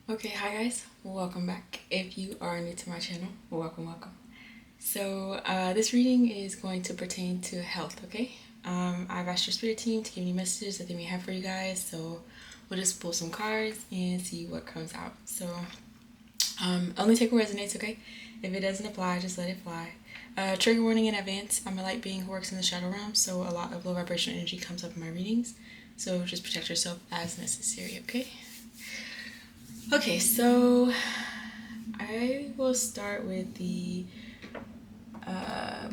Okay, hi guys, welcome back. If you are new to my channel, welcome. So this reading is going to pertain to health, okay? I've asked your spirit team to give me messages that they may have for you guys, so we'll just pull some cards and see what comes out. So only take what resonates, okay? If it doesn't apply, just let it fly. Trigger warning in advance. I'm a light being who works in the shadow realm, so a lot of low vibrational energy comes up in my readings. So just protect yourself as necessary, okay? Okay, so I will start with the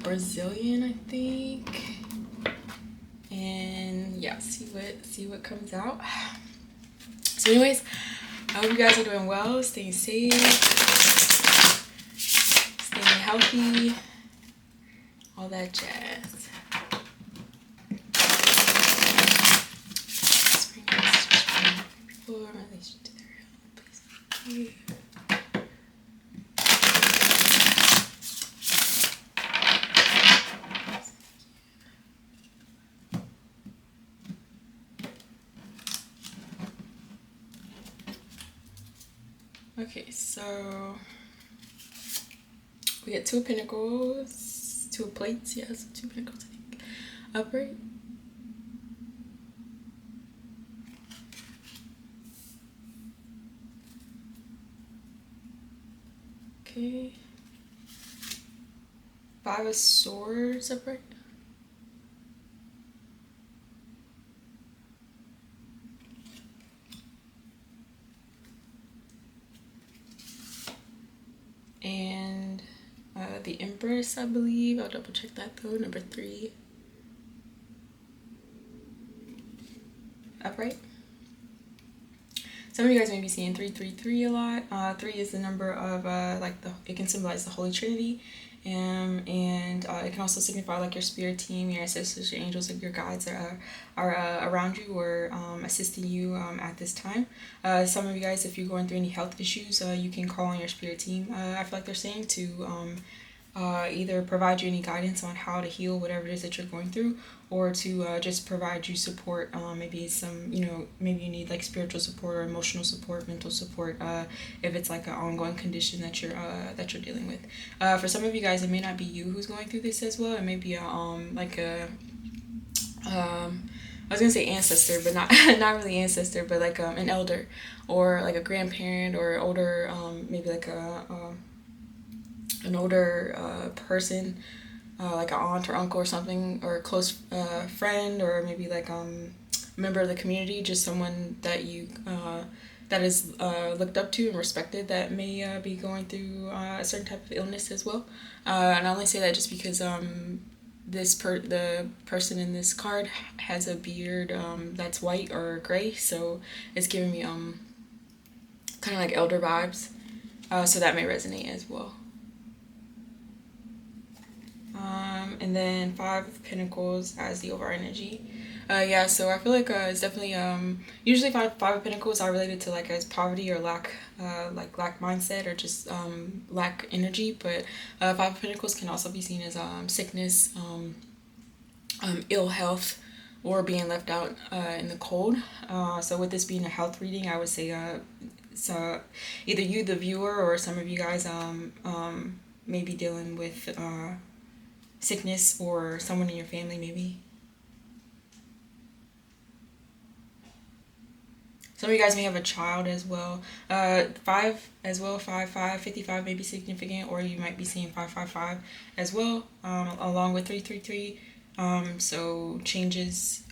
Brazilian, I think, and yeah, see what comes out. So, anyways, I hope you guys are doing well, staying safe, staying healthy, all that jazz. People in relation to their health, please. Okay, so we get two of pentacles, two of plates, yes, two pentacles, I think. Upright. Okay. Five of swords upright. And the Empress, I believe. I'll double check that though. Number three. Upright. Some of you guys may be seeing 333 a lot. Three is the number of it can symbolize the Holy Trinity, and it can also signify like your spirit team, your ancestors, your angels, like your guides are around you or assisting you at this time. Some of you guys, if you're going through any health issues, you can call on your spirit team. I feel like they're saying to either provide you any guidance on how to heal whatever it is that you're going through, or to just provide you support. Maybe some, maybe you need like spiritual support or emotional support, mental support, if it's like an ongoing condition that you're dealing with. For some of you guys, it may not be you who's going through this as well. It may be I was gonna say ancestor, but not not really ancestor, but like an elder, or like a grandparent, or older, maybe like an older person, like an aunt or uncle or something, or a close friend, or maybe like a member of the community, just someone that you that is looked up to and respected, that may be going through a certain type of illness as well. And I only say that just because the person in this card has a beard that's white or gray, so it's giving me kind of like elder vibes. So that may resonate as well. And then Five of Pentacles as the overall energy. Yeah, so I feel like it's definitely usually five of Pentacles are related to like as poverty or lack, like lack mindset, or just lack energy. But Five of Pentacles can also be seen as sickness, ill health, or being left out in the cold. So with this being a health reading, I would say so either you, the viewer, or some of you guys may be dealing with sickness, or someone in your family maybe. Some of you guys may have a child as well. Five as well, 55 may be significant, or you might be seeing 555 as well, along with 333. So changes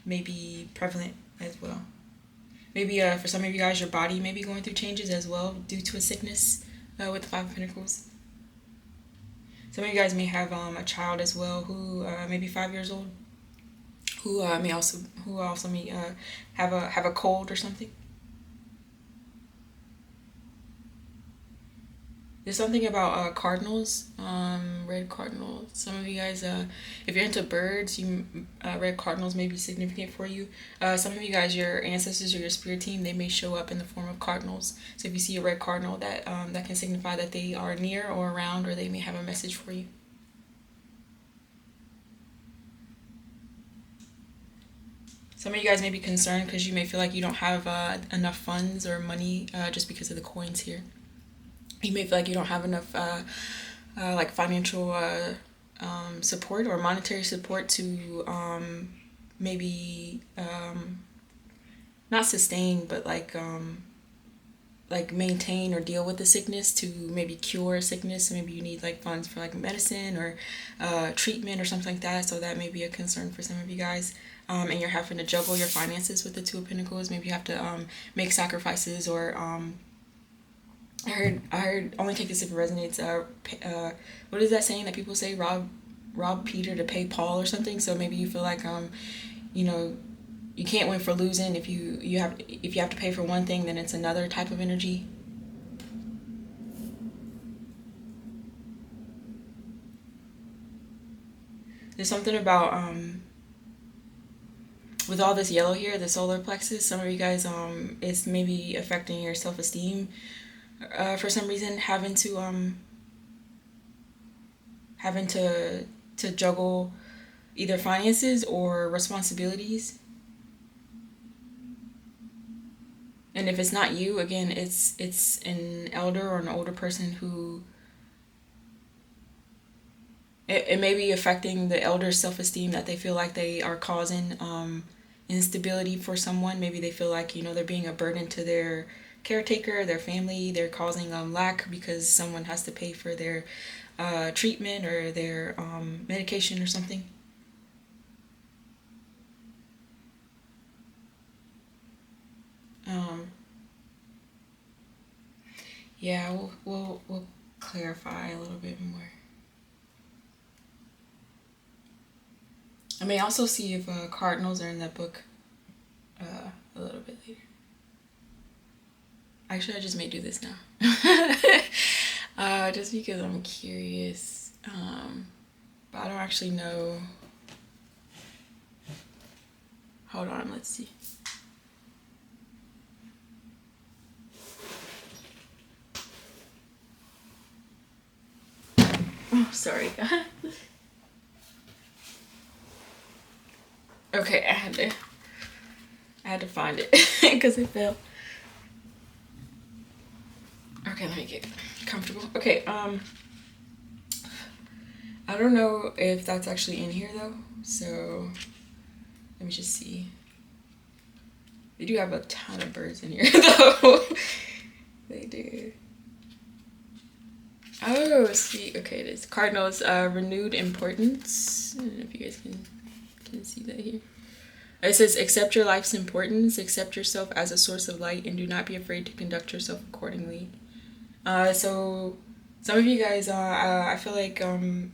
may be prevalent as well. Maybe for some of you guys, your body may be going through changes as well due to a sickness with the Five of Pentacles. Some of you guys may have a child as well who may be 5 years old, who also may have a cold or something. There's something about cardinals, red cardinals. Some of you guys, if you're into birds, red cardinals may be significant for you. Some of you guys, your ancestors or your spirit team, they may show up in the form of cardinals. So if you see a red cardinal, that can signify that they are near or around, or they may have a message for you. Some of you guys may be concerned because you may feel like you don't have enough funds or money just because of the coins here. You may feel like you don't have enough like financial support or monetary support to maybe not sustain, but like maintain or deal with the sickness, to maybe cure sickness. So maybe you need like funds for like medicine or treatment or something like that. So that may be a concern for some of you guys. And you're having to juggle your finances with the Two of Pentacles. Maybe you have to make sacrifices, or I heard only take this if it resonates. What is that saying that people say? Rob Peter to pay Paul or something. So maybe you feel like you know, you can't win for losing. If you have to pay for one thing, then it's another type of energy. There's something about with all this yellow here, the solar plexus. Some of you guys it's maybe affecting your self-esteem for some reason, having to juggle either finances or responsibilities. And if it's not you, again, it's an elder or an older person who it may be affecting the elder's self-esteem, that they feel like they are causing instability for someone. Maybe they feel like, they're being a burden to their caretaker, their family. They're causing lack because someone has to pay for their treatment or their medication or something. Yeah, we'll clarify a little bit more. I may also see if cardinals are in that book a little bit later. Actually, I just may do this now. Just because I'm curious. But I don't actually know. Hold on, let's see. Oh, sorry. Okay, I had to find it because it fell. Okay, let me get comfortable. Okay, I don't know if that's actually in here though, so let me just see. They do have a ton of birds in here though. They do. Oh, sweet. Okay, it is. Cardinals, renewed importance. I don't know if you guys can see that here. It says, accept your life's importance, accept yourself as a source of light, and do not be afraid to conduct yourself accordingly. So some of you guys, I feel like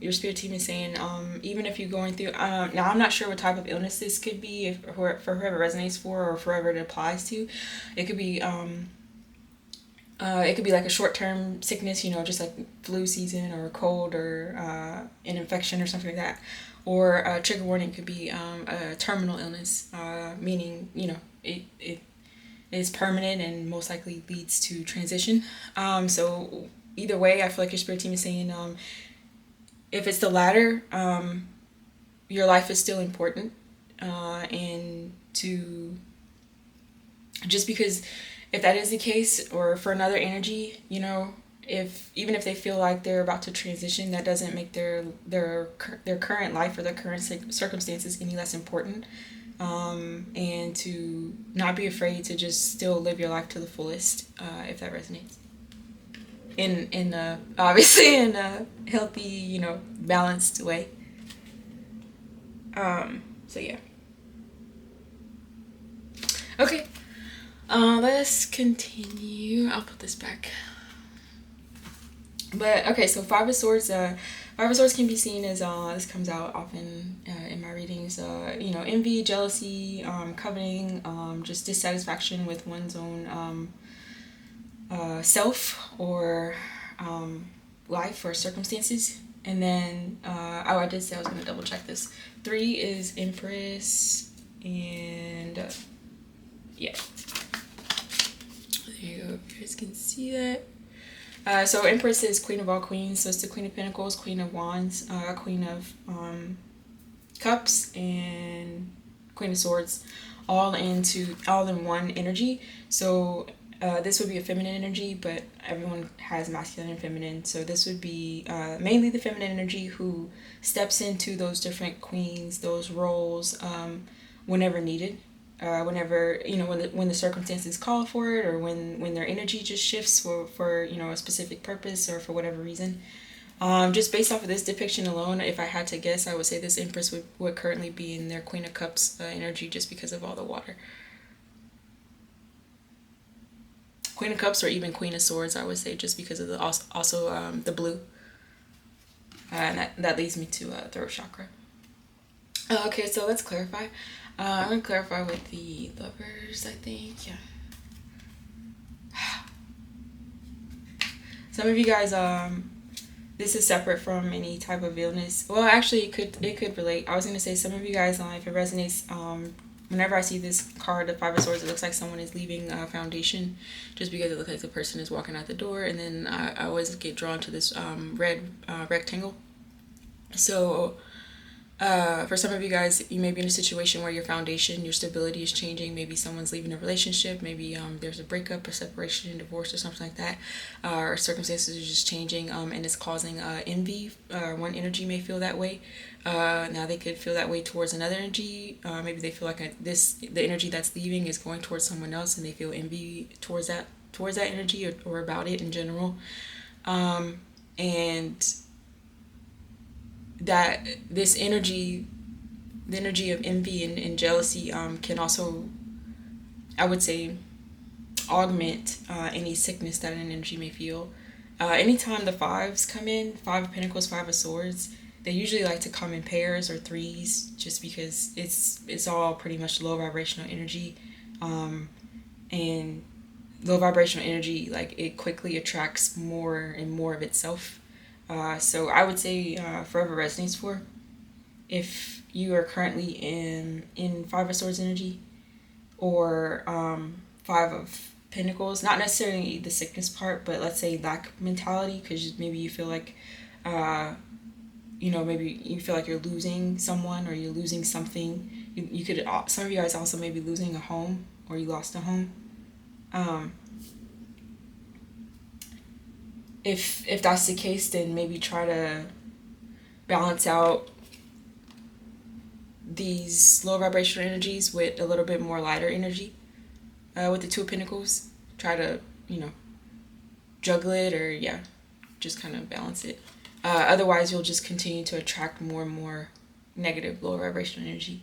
your spirit team is saying, even if you're going through, now I'm not sure what type of illness this could be, for whoever it resonates for or for whoever it applies to. It could be like a short-term sickness, just like flu season or a cold or an infection or something like that. Or a trigger warning could be a terminal illness, meaning, it is permanent and most likely leads to transition. So either way, I feel like your spirit team is saying, if it's the latter, your life is still important. And to, just because if that is the case, or for another energy, even if they feel like they're about to transition, that doesn't make their current life or their current circumstances any less important. And to not be afraid to just still live your life to the fullest, if that resonates. Obviously in a healthy, balanced way. So yeah. Okay. Let's continue. I'll put this back. But okay, so Five of Swords. Five of Swords can be seen as this comes out often in my readings. Envy, jealousy, coveting, just dissatisfaction with one's own self or life or circumstances. And then I did say I was gonna double check this. 3 is Empress, and yeah. There you go, if you guys can see that. So Empress is Queen of all queens, so it's the Queen of Pentacles, Queen of Wands, Queen of Cups, and Queen of Swords. all in one energy. So this would be a feminine energy, but everyone has masculine and feminine. So this would be mainly the feminine energy who steps into those different queens, those roles, whenever needed. Whenever when the circumstances call for it, or when their energy just shifts for a specific purpose or for whatever reason. Just based off of this depiction alone, if I had to guess, I would say this Empress would currently be in their Queen of Cups energy, just because of all the water. Queen of Cups, or even Queen of Swords, I would say, just because of the blue. And that leads me to throat chakra. Okay, so let's clarify. I'm going to clarify with the Lovers, I think. Yeah. Some of you guys, this is separate from any type of illness. Well, actually, it could relate. I was going to say, some of you guys, if it resonates, whenever I see this card, the Five of Swords, it looks like someone is leaving a foundation, just because it looks like the person is walking out the door. And then I always get drawn to this red rectangle. So for some of you guys, you may be in a situation where your foundation, your stability is changing. Maybe someone's leaving a relationship. Maybe there's a breakup, a separation, divorce, or something like that. Or circumstances are just changing, and it's causing envy. One energy may feel that way. Now they could feel that way towards another energy. Maybe they feel like the energy that's leaving is going towards someone else, and they feel envy towards that energy, or about it in general. And that this energy, the energy of envy and jealousy, can also, I would say, augment any sickness that an energy may feel. Anytime the fives come in, Five of Pentacles, Five of Swords, they usually like to come in pairs or threes, just because it's all pretty much low vibrational energy. And low vibrational energy, like, it quickly attracts more and more of itself. So I would say forever resonates for, if you are currently in Five of Swords energy, or Five of Pentacles, not necessarily the sickness part, but let's say lack mentality, because maybe you feel like, maybe you feel like you're losing someone, or you're losing something. You could, some of you guys also may be losing a home, or you lost a home. If that's the case, then maybe try to balance out these low vibrational energies with a little bit more lighter energy. With the Two of Pentacles, try to, juggle it, or just kind of balance it. Otherwise, you'll just continue to attract more and more negative, low vibrational energy.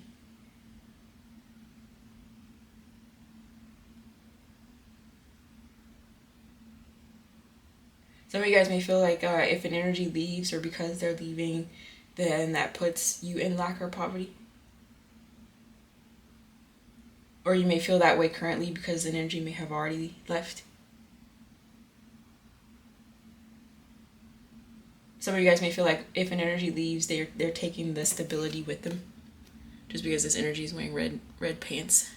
Some of you guys may feel like if an energy leaves, or because they're leaving, then that puts you in lack or poverty. Or you may feel that way currently because the energy may have already left. Some of you guys may feel like if an energy leaves, they're taking the stability with them, just because this energy is wearing red pants.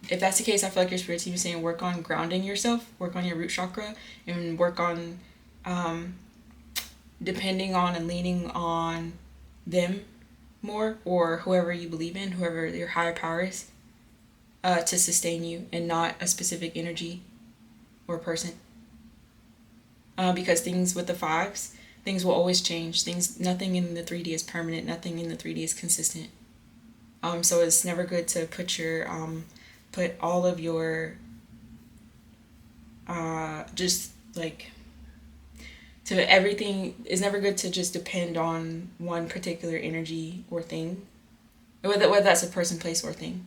If that's the case, I feel like your spirit team is saying work on grounding yourself, work on your root chakra, and work on depending on and leaning on them more, or whoever you believe in, whoever your higher power is, to sustain you, and not a specific energy or person. Because things with the fives, things will always change. Nothing in the 3D is permanent. Nothing in the 3D is consistent. So it's never good to put all of your, to everything. It's never good to just depend on one particular energy or thing, whether that's a person, place, or thing.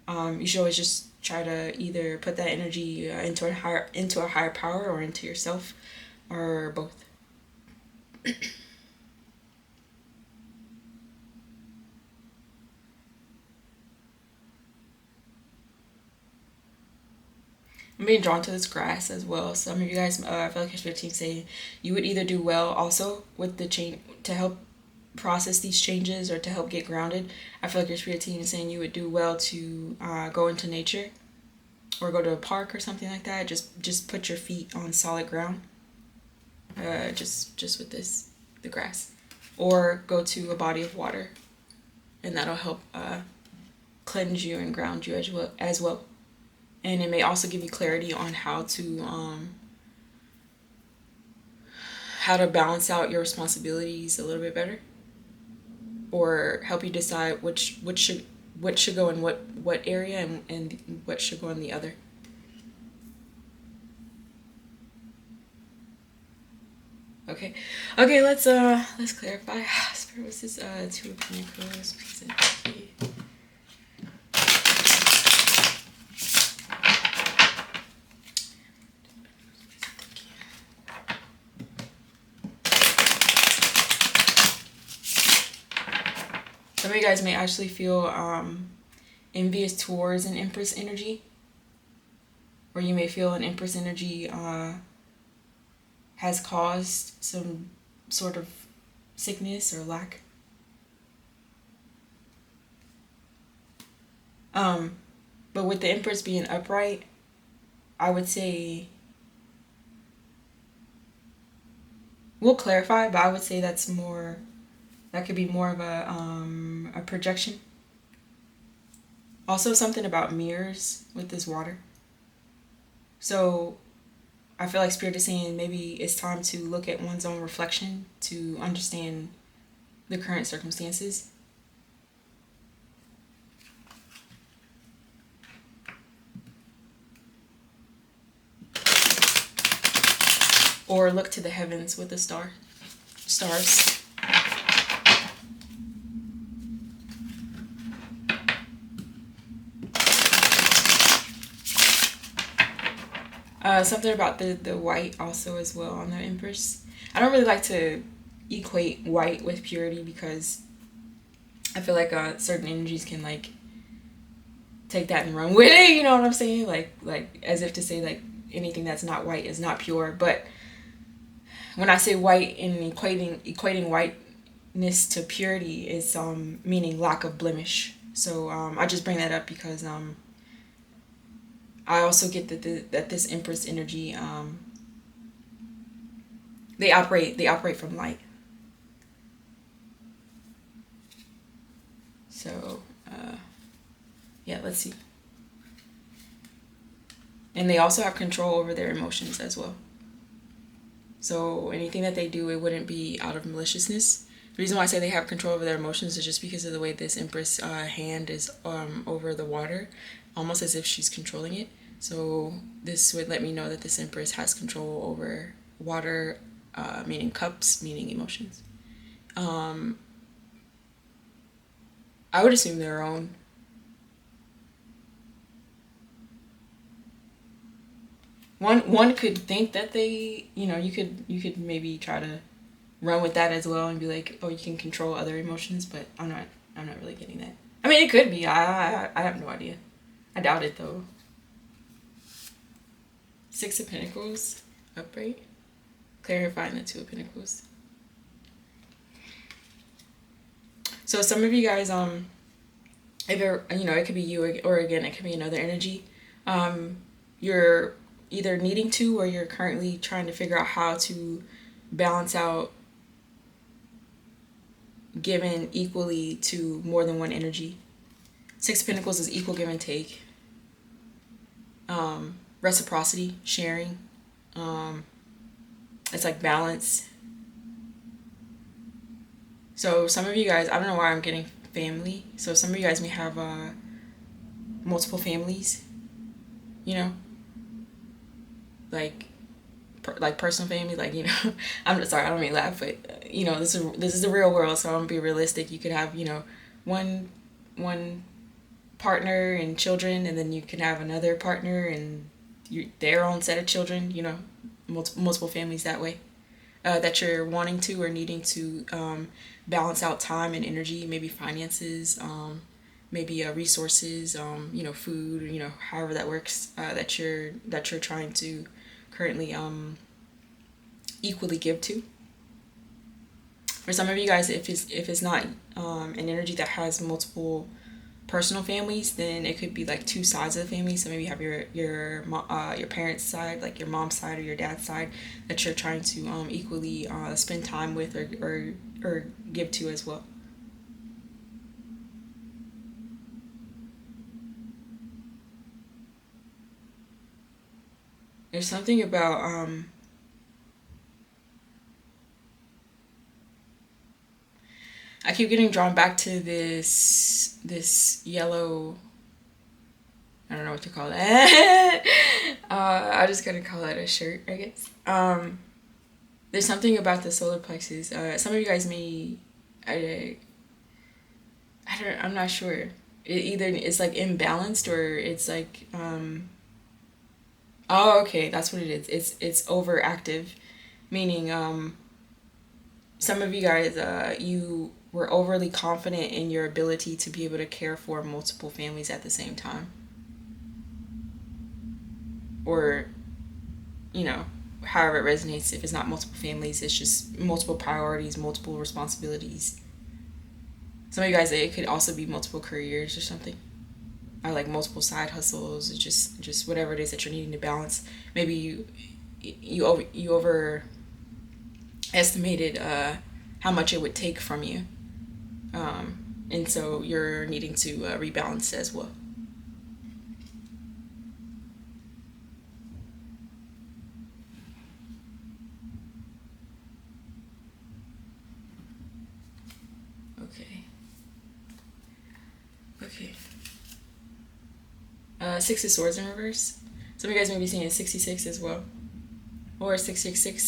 You should always just try to either put that energy into a higher power, or into yourself, or both. I'm being drawn to this grass as well. Some of you guys, I feel like your spirit team saying you would either do well also with the change to help process these changes, or to help get grounded. I feel like your spirit team is saying you would do well to go into nature, or go to a park or something like that. Just put your feet on solid ground. Just with the grass, or go to a body of water. and that'll help cleanse you and ground you as well. And it may also give you clarity on how to balance out your responsibilities a little bit better, or help you decide what should go in what area, and what should go in the other. Okay. Okay, let's clarify. Spirit, what's this Two of Pentacles, peace and key. Some of you guys may actually feel envious towards an Empress energy, or you may feel an Empress energy has caused some sort of sickness or lack. But with the Empress being upright, I would say, we'll clarify, but I would say that could be more of a projection. Also, something about mirrors with this water. So I feel like Spirit is saying maybe it's time to look at one's own reflection to understand the current circumstances. Or look to the heavens with the stars. Something about the white also as well on the Empress. I don't really like to equate white with purity, because I feel like certain energies can like take that and run with it. You know what I'm saying? Like as if to say like anything that's not white is not pure. But when I say white and equating whiteness to purity is meaning lack of blemish. So I just bring that up because I also get that this Empress energy, they operate from light. So yeah, let's see. And they also have control over their emotions as well. So anything that they do, it wouldn't be out of maliciousness. The reason why I say they have control over their emotions is just because of the way this Empress hand is over the water, almost as if she's controlling it. So this would let me know that this Empress has control over water, meaning cups, meaning emotions. I would assume their own. One could think that they, you could maybe try to run with that as well and be like, oh, you can control other emotions, but I'm not really getting that. I mean, it could be. I have no idea. I doubt it though. Six of Pentacles, upright, clarifying the Two of Pentacles. So some of you guys, if it could be you, or again, it could be another energy. You're either needing to, or you're currently trying to figure out how to balance out giving equally to more than one energy. Six of Pentacles is equal give and take. Reciprocity, sharing. It's like balance. So some of you guys, I don't know why I'm getting family. So some of you guys may have multiple families, like personal family, I'm sorry, I don't mean laugh, but this is the real world, so I'm gonna be realistic. You could have one partner and children, and then you can have another partner and their own set of children, multiple families that way, that you're wanting to or needing to balance out time and energy, maybe finances, maybe resources, food, however that works, that you're trying to currently equally give to. For some of you guys, if it's not an energy that has multiple personal families, then it could be like two sides of the family. So maybe you have your parents' side, like your mom's side or your dad's side, that you're trying to equally spend time with or give to as well. There's something about I keep getting drawn back to this yellow. I don't know what to call that. I'm just gonna call it a shirt, I guess. There's something about the solar plexus. Some of you guys may, I, I'm not sure. Either it's like imbalanced or it's like, oh, okay, that's what it is. It's overactive, meaning some of you guys, you were overly confident in your ability to be able to care for multiple families at the same time, or you know, however it resonates. If it's not multiple families, it's just multiple priorities, multiple responsibilities. Some of you guys, it could also be multiple careers or something, or like multiple side hustles. It's just whatever it is that you're needing to balance. Maybe you overestimated how much it would take from you, and so you're needing to rebalance as well. Okay. Okay. Six of Swords in reverse. Some of you guys may be seeing 66 as well. Or 666,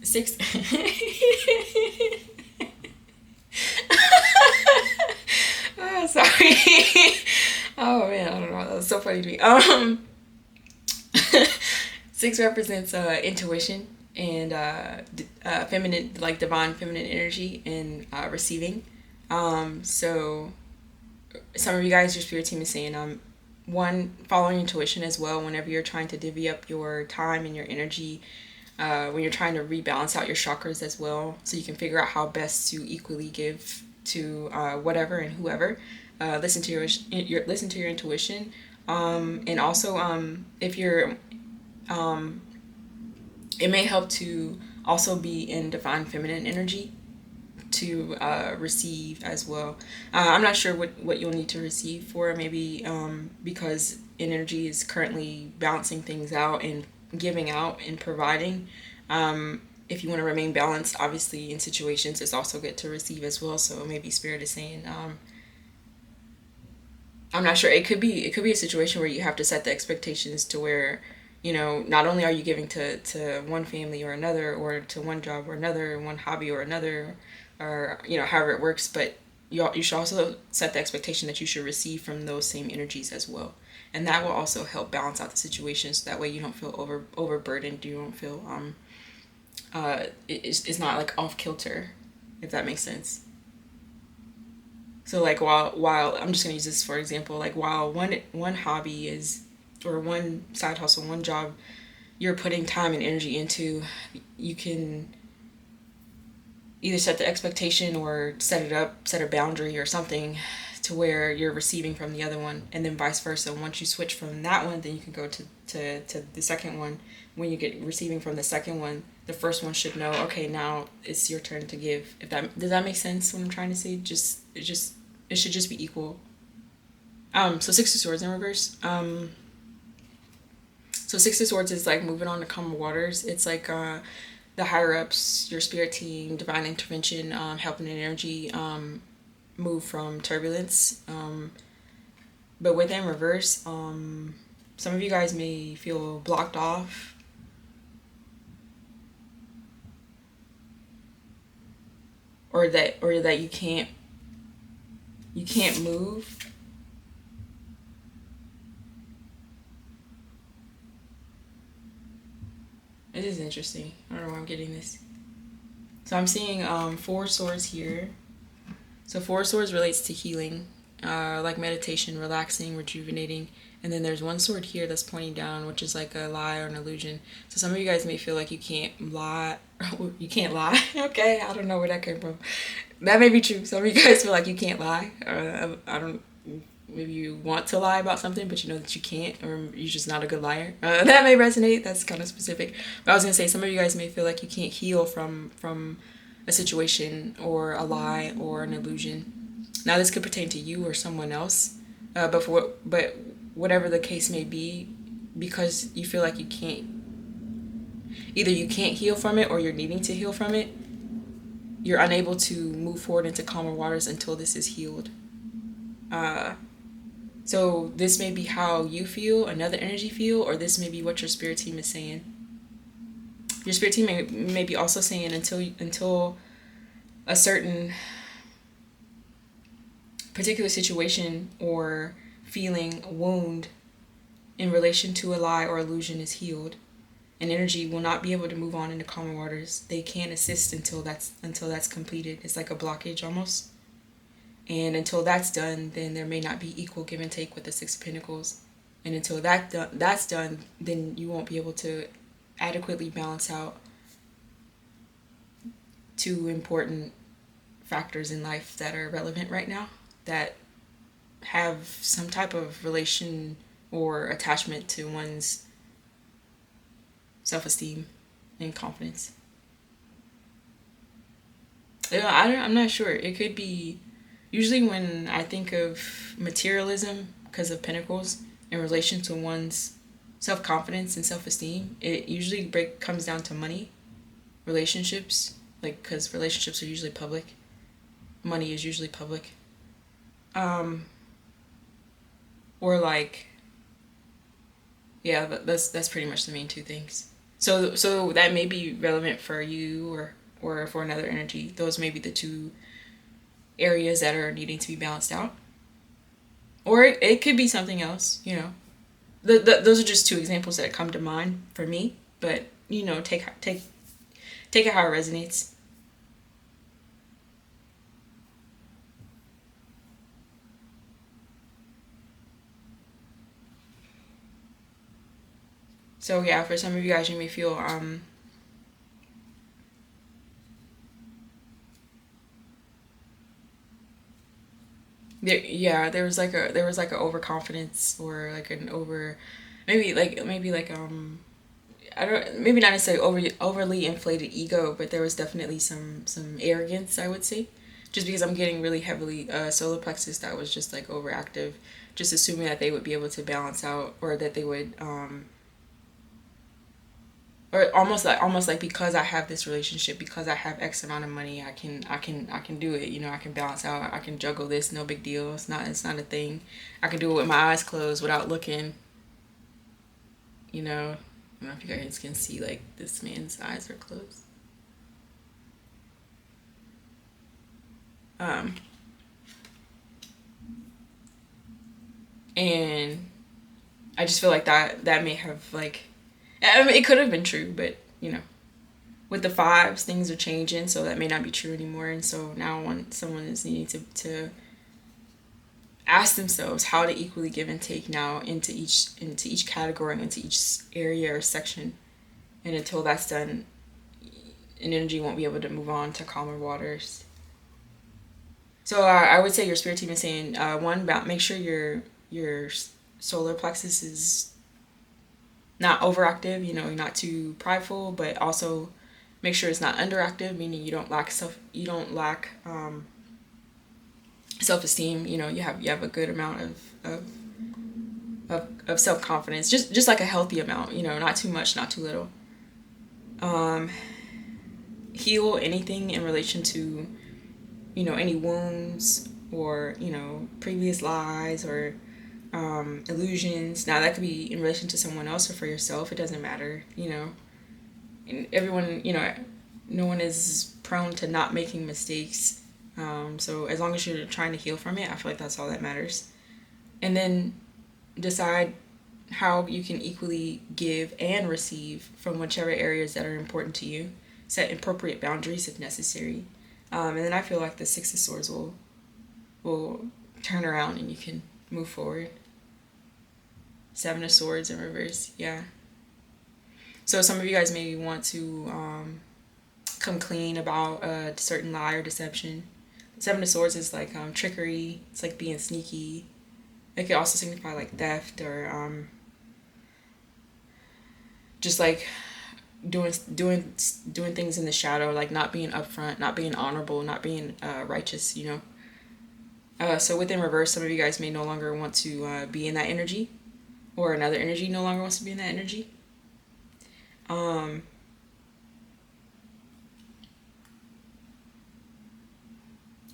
666. Oh, sorry. Oh man, I don't know. That was so funny to me. Six represents intuition and feminine, like divine feminine energy and receiving. So some of you guys, your spirit team is saying, one, following intuition as well. Whenever you're trying to divvy up your time and your energy, when you're trying to rebalance out your chakras as well, so you can figure out how best to equally give to whatever and whoever. Listen to listen to your intuition, and also if you're it may help to also be in divine feminine energy to receive as well. I'm not sure what you'll need to receive for, maybe because energy is currently balancing things out and giving out and providing. If you want to remain balanced, obviously in situations it's also good to receive as well. So maybe spirit is saying, I'm not sure. It could be a situation where you have to set the expectations to where, not only are you giving to one family or another, or to one job or another, one hobby or another, or however it works, but you should also set the expectation that you should receive from those same energies as well, and that will also help balance out the situation. So that way you don't feel overburdened. You don't feel it's not like off kilter, if that makes sense. So like while I'm just gonna use this for example, like while one hobby is, or one side hustle, one job you're putting time and energy into, you can either set the expectation or set a boundary or something to where you're receiving from the other one, and then vice versa. Once you switch from that one, then you can go to the second one. When you get receiving from the second one, the first one should know, okay, now it's your turn to give. If that does that make sense what I'm trying to say? It should just be equal. So Six of Swords in reverse. So Six of Swords is like moving on to calmer waters. It's like the higher ups, your spirit team, divine intervention, helping an energy move from turbulence. But with in reverse, some of you guys may feel blocked off, or that you can't move. It is interesting. I don't know where I'm getting this. So I'm seeing four swords here. So four swords relates to healing, like meditation, relaxing, rejuvenating. And then there's one sword here that's pointing down, which is like a lie or an illusion. So some of you guys may feel like you can't lie. You can't lie. Okay, I don't know where that came from. That may be true. Some of you guys feel like you can't lie. I don't. Maybe you want to lie about something, but you know that you can't, or you're just not a good liar. That may resonate. That's kind of specific. But I was gonna say some of you guys may feel like you can't heal from a situation or a lie or an illusion. Now this could pertain to you or someone else, but whatever the case may be, because you feel like you can't either you can't heal from it or you're needing to heal from it. You're unable to move forward into calmer waters until this is healed. So this may be how you feel, another energy feel, or this may be what your spirit team is saying. Your spirit team may be also saying until a certain particular situation or feeling wound in relation to a lie or illusion is healed, an energy will not be able to move on into calmer waters. They can't assist until that's completed. It's like a blockage almost. And until that's done, then there may not be equal give and take with the Six of Pentacles. And until that's done, then you won't be able to adequately balance out two important factors in life that are relevant right now, that have some type of relation or attachment to one's self-esteem and confidence. I'm not sure. It could be, usually when I think of materialism because of Pentacles in relation to one's self-confidence and self-esteem, it usually comes down to money, relationships, like, because relationships are usually public, money is usually public, or like, yeah, that's pretty much the main two things. So that may be relevant for you or for another energy. Those may be the two areas that are needing to be balanced out. Or it could be something else, you know. Those are just two examples that come to mind for me. But, you know, take it how it resonates. So yeah, for some of you guys, you may feel there was like a overconfidence, or like an over, maybe like I don't, maybe not necessarily overly inflated ego, but there was definitely some arrogance, I would say, just because I'm getting really heavily solar plexus that was just like overactive, just assuming that they would be able to balance out, or that they would or almost like because I have this relationship, because I have X amount of money, I can do it. You know, I can balance out. I can juggle this. No big deal. It's not a thing. I can do it with my eyes closed without looking. You know, I don't know if you guys can see, like, this man's eyes are closed. Um, and I just feel like that may have, like, I mean, it could have been true, but you know, with the fives, things are changing, so that may not be true anymore. And so now, when someone is needing to ask themselves how to equally give and take now into each category, into each area or section, and until that's done, an energy won't be able to move on to calmer waters. So I would say your spirit team is saying, one, about make sure your solar plexus is not overactive. You know, you're not too prideful, but also make sure it's not underactive, meaning you don't lack self-esteem. You know, you have a good amount of self-confidence, just like a healthy amount. You know, not too much, not too little. Heal anything in relation to, you know, any wounds, or, you know, previous lies, or illusions. Now that could be in relation to someone else or for yourself. It doesn't matter, you know. And everyone, you know, no one is prone to not making mistakes. So as long as you're trying to heal from it, I feel like that's all that matters. And then decide how you can equally give and receive from whichever areas that are important to you. Set appropriate boundaries if necessary. And then I feel like the Six of Swords will turn around and you can move forward. Seven of Swords in reverse, yeah. So some of you guys maybe want to come clean about a certain lie or deception. Seven of Swords is like trickery. It's like being sneaky. It could also signify like theft, or just like doing things in the shadow, like not being upfront, not being honorable, not being righteous. You know. So within reverse, some of you guys may no longer want to be in that energy, or another energy no longer wants to be in that energy.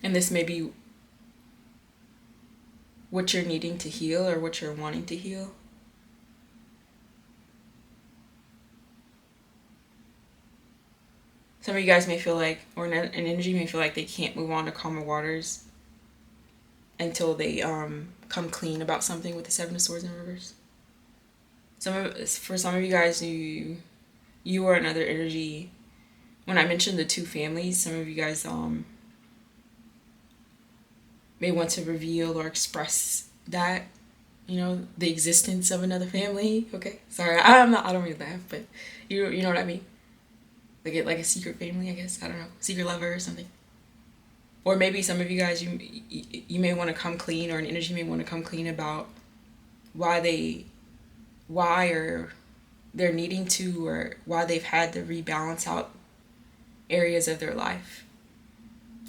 And this may be what you're needing to heal or what you're wanting to heal. Some of you guys may feel like, or an energy may feel like they can't move on to calmer waters until they come clean about something with the Seven of Swords in reverse. For some of you guys, you or another energy. When I mentioned the two families, some of you guys may want to reveal or express that, the existence of another family. Okay, sorry, I don't mean that, but you know what I mean. Like a secret family, I guess. I don't know, secret lover or something. Or maybe some of you guys, you may want to come clean, or an energy may want to come clean about why or they're needing to, or why they've had to rebalance out areas of their life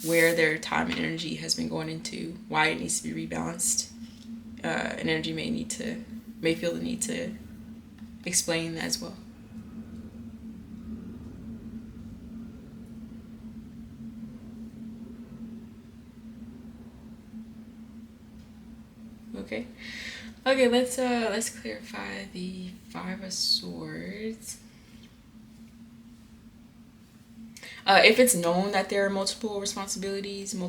where their time and energy has been going into, why it needs to be rebalanced. An energy may feel the need to explain that as well. Okay, let's clarify the Five of Swords. If it's known that there are multiple responsibilities, it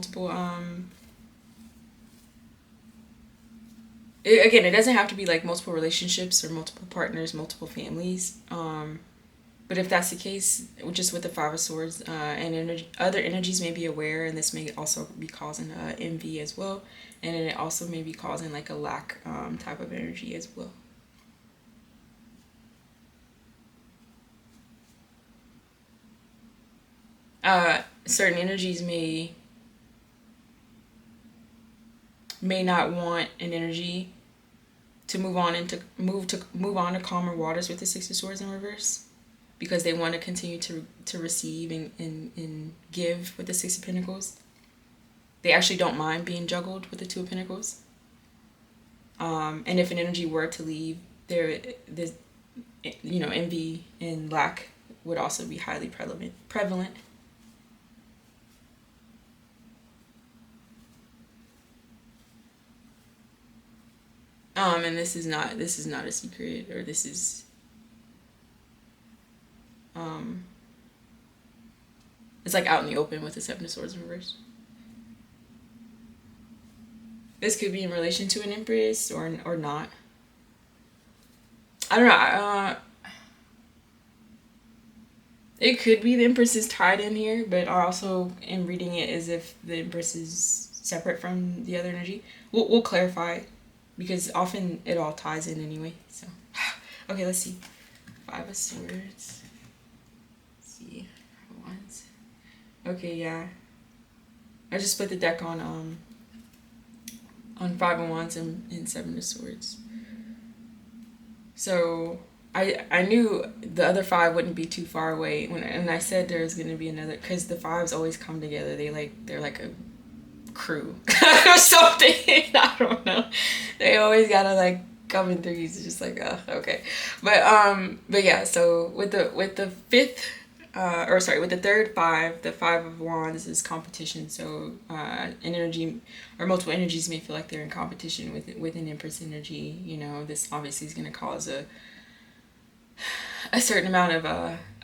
doesn't have to be like multiple relationships or multiple partners, multiple families. But if that's the case, just with the Five of Swords, and other energies may be aware, and this may also be causing envy as well, and then it also may be causing like a lack type of energy as well. Certain energies may not want an energy to move on to calmer waters with the Six of Swords in reverse, because they want to continue to receive and give with the Six of Pentacles. They actually don't mind being juggled with the Two of Pentacles. And if an energy were to leave, envy and lack would also be highly prevalent. And this is not a secret, or this is it's like out in the open with the Seven of Swords in reverse. This could be in relation to an Empress or not. I don't know. It could be the Empress is tied in here, but I also am reading it as if the Empress is separate from the other energy. We'll clarify, because often it all ties in anyway. So, okay, let's see. Five of Swords. Let's see. Wands. Okay, yeah. I just split the deck on Five of Wands and Seven of Swords. So I knew the other five wouldn't be too far away and I said there was gonna be another, because the fives always come together. They're like a crew or something. I don't know. They always gotta like come in threes. It's just like okay, but yeah. So with the fifth. With the third five, the Five of Wands is competition. So an energy or multiple energies may feel like they're in competition with an Empress energy. This obviously is going to cause a certain amount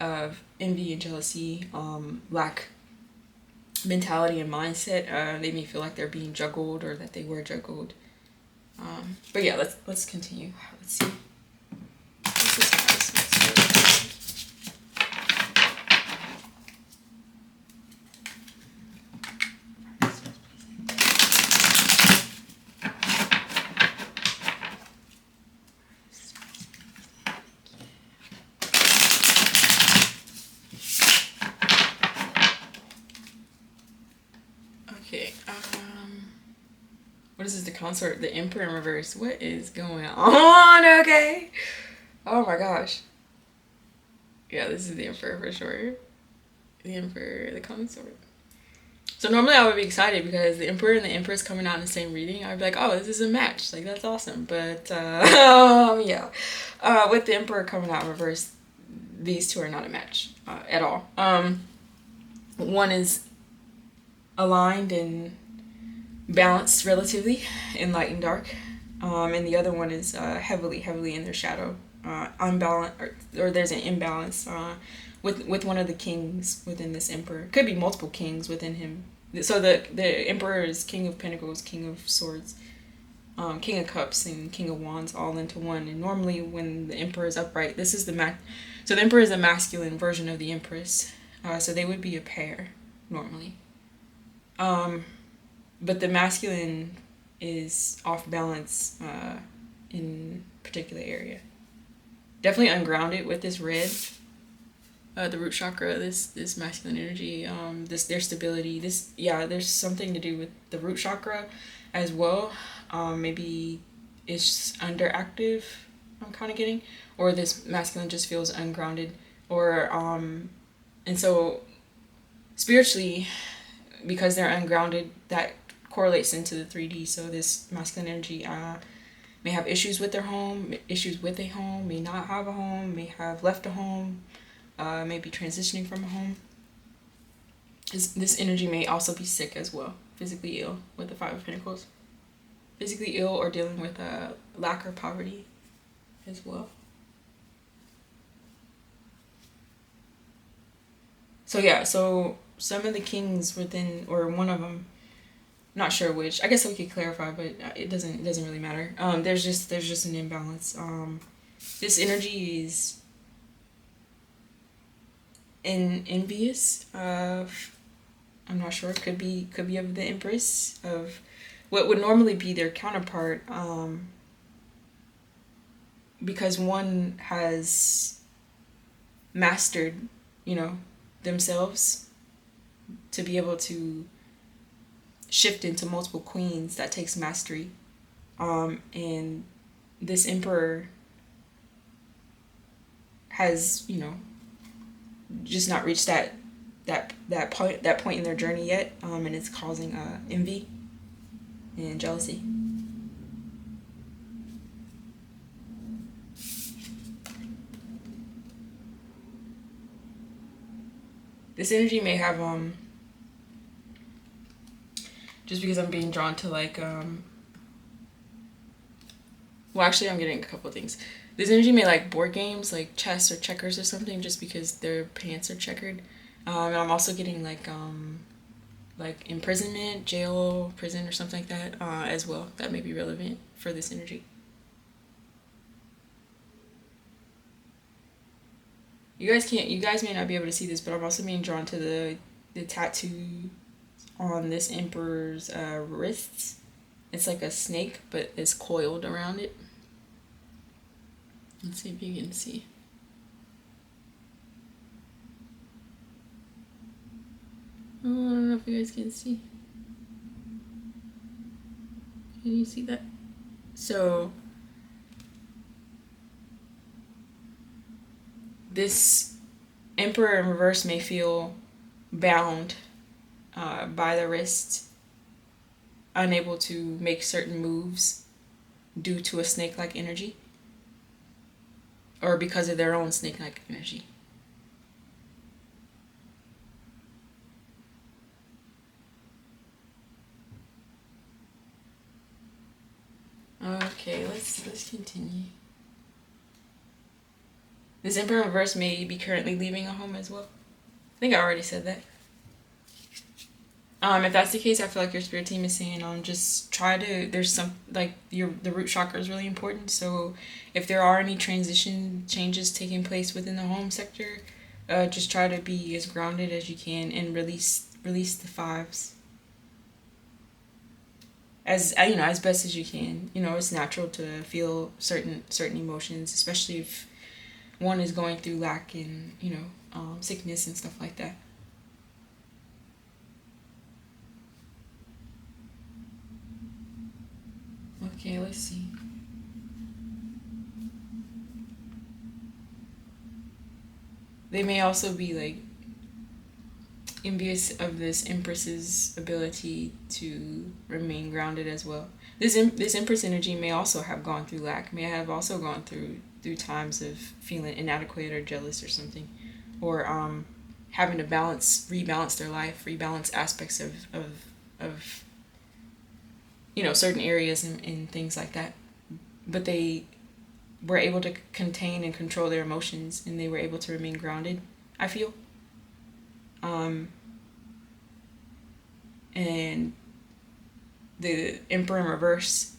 of envy and jealousy, lack mentality and mindset. They may feel like they're being juggled, or that they were juggled. But yeah, let's continue. Let's see. Okay, what is this, the Consort, the Emperor in reverse? What is going on? Okay. Oh my gosh. Yeah, this is the Emperor for sure. The Emperor, the Consort. So normally I would be excited because the Emperor and the Empress coming out in the same reading. I'd be like, oh, this is a match. Like, that's awesome. But, yeah. With the Emperor coming out in reverse, these two are not a match at all. One is aligned and balanced relatively in light and dark. And the other one is heavily in their shadow, unbalanced, or there's an imbalance with one of the kings within this emperor. Could be multiple kings within him. So the emperor is King of Pentacles, King of Swords, King of Cups, and King of Wands all into one. And normally when the emperor is upright, this is so the emperor is a masculine version of the empress. So they would be a pair normally. But the masculine is off balance in particular area. Definitely ungrounded with this red. The root chakra, this masculine energy, their stability. There's something to do with the root chakra as well. Maybe it's underactive. I'm kind of getting, or this masculine just feels ungrounded, or and so spiritually, because they're ungrounded, that correlates into the 3D. So this masculine energy may have issues with their home, issues with a home, may not have a home, may have left a home, may be transitioning from a home. This energy may also be sick as well, physically ill with the Five of Pentacles. Physically ill or dealing with lack or poverty as well. So some of the kings within, or one of them, not sure which. I guess we could clarify, but it doesn't really matter. There's just an imbalance. This energy is envious of, I'm not sure. Could be of the Empress, of what would normally be their counterpart. Because one has mastered, themselves to be able to shift into multiple queens. That takes mastery. And this emperor has, just not reached that point in their journey yet, and it's causing envy and jealousy. This energy may have just because I'm being drawn to actually I'm getting a couple of things. This energy may like board games, like chess or checkers or something, just because their pants are checkered. And I'm also getting like imprisonment, jail, prison, or something like that as well. That may be relevant for this energy. You guys may not be able to see this, but I'm also being drawn to the tattoo on this emperor's wrists. It's like a snake, but it's coiled around it. Let's see if you can see. Oh, I don't know if you guys can see. Can you see that? So this emperor in reverse may feel bound by the wrist, unable to make certain moves due to a snake-like energy, or because of their own snake-like energy. Okay, let's continue. This emperor in reverse may be currently leaving a home as well. I think I already said that. If that's the case, I feel like your spirit team is saying, just try to, there's some, the root chakra is really important. So if there are any transition changes taking place within the home sector, just try to be as grounded as you can and release the fives. As best as you can. It's natural to feel certain emotions, especially if one is going through lack and, sickness and stuff like that. Okay, let's see. They may also be envious of this empress's ability to remain grounded as well. This empress energy may also have gone through lack, may have also gone through times of feeling inadequate or jealous or something, or having to rebalance their life, rebalance aspects of certain areas and things like that. But they were able to contain and control their emotions, and they were able to remain grounded, I feel. And the Emperor in reverse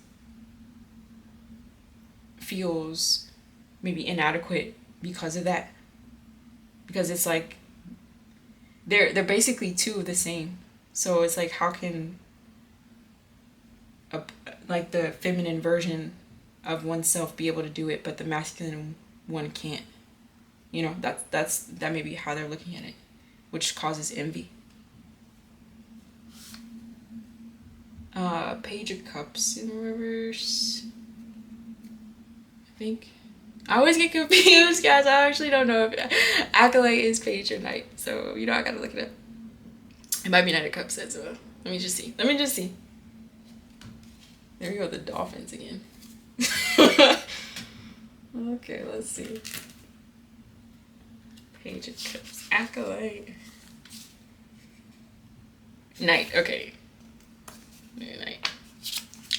feels maybe inadequate because of that. Because it's like they're basically two of the same. So it's like, how can like the feminine version of oneself be able to do it, but the masculine one can't? That may be how they're looking at it, which causes envy. Page of Cups in reverse, I think. I always get confused, guys. I actually don't know if Acolyte is Page or Knight, so I gotta look it up. It might be Knight of Cups as well. Let me just see. There we go, the dolphins again. Okay, let's see. Page of Cups, Acolyte, Knight. Okay. Knight.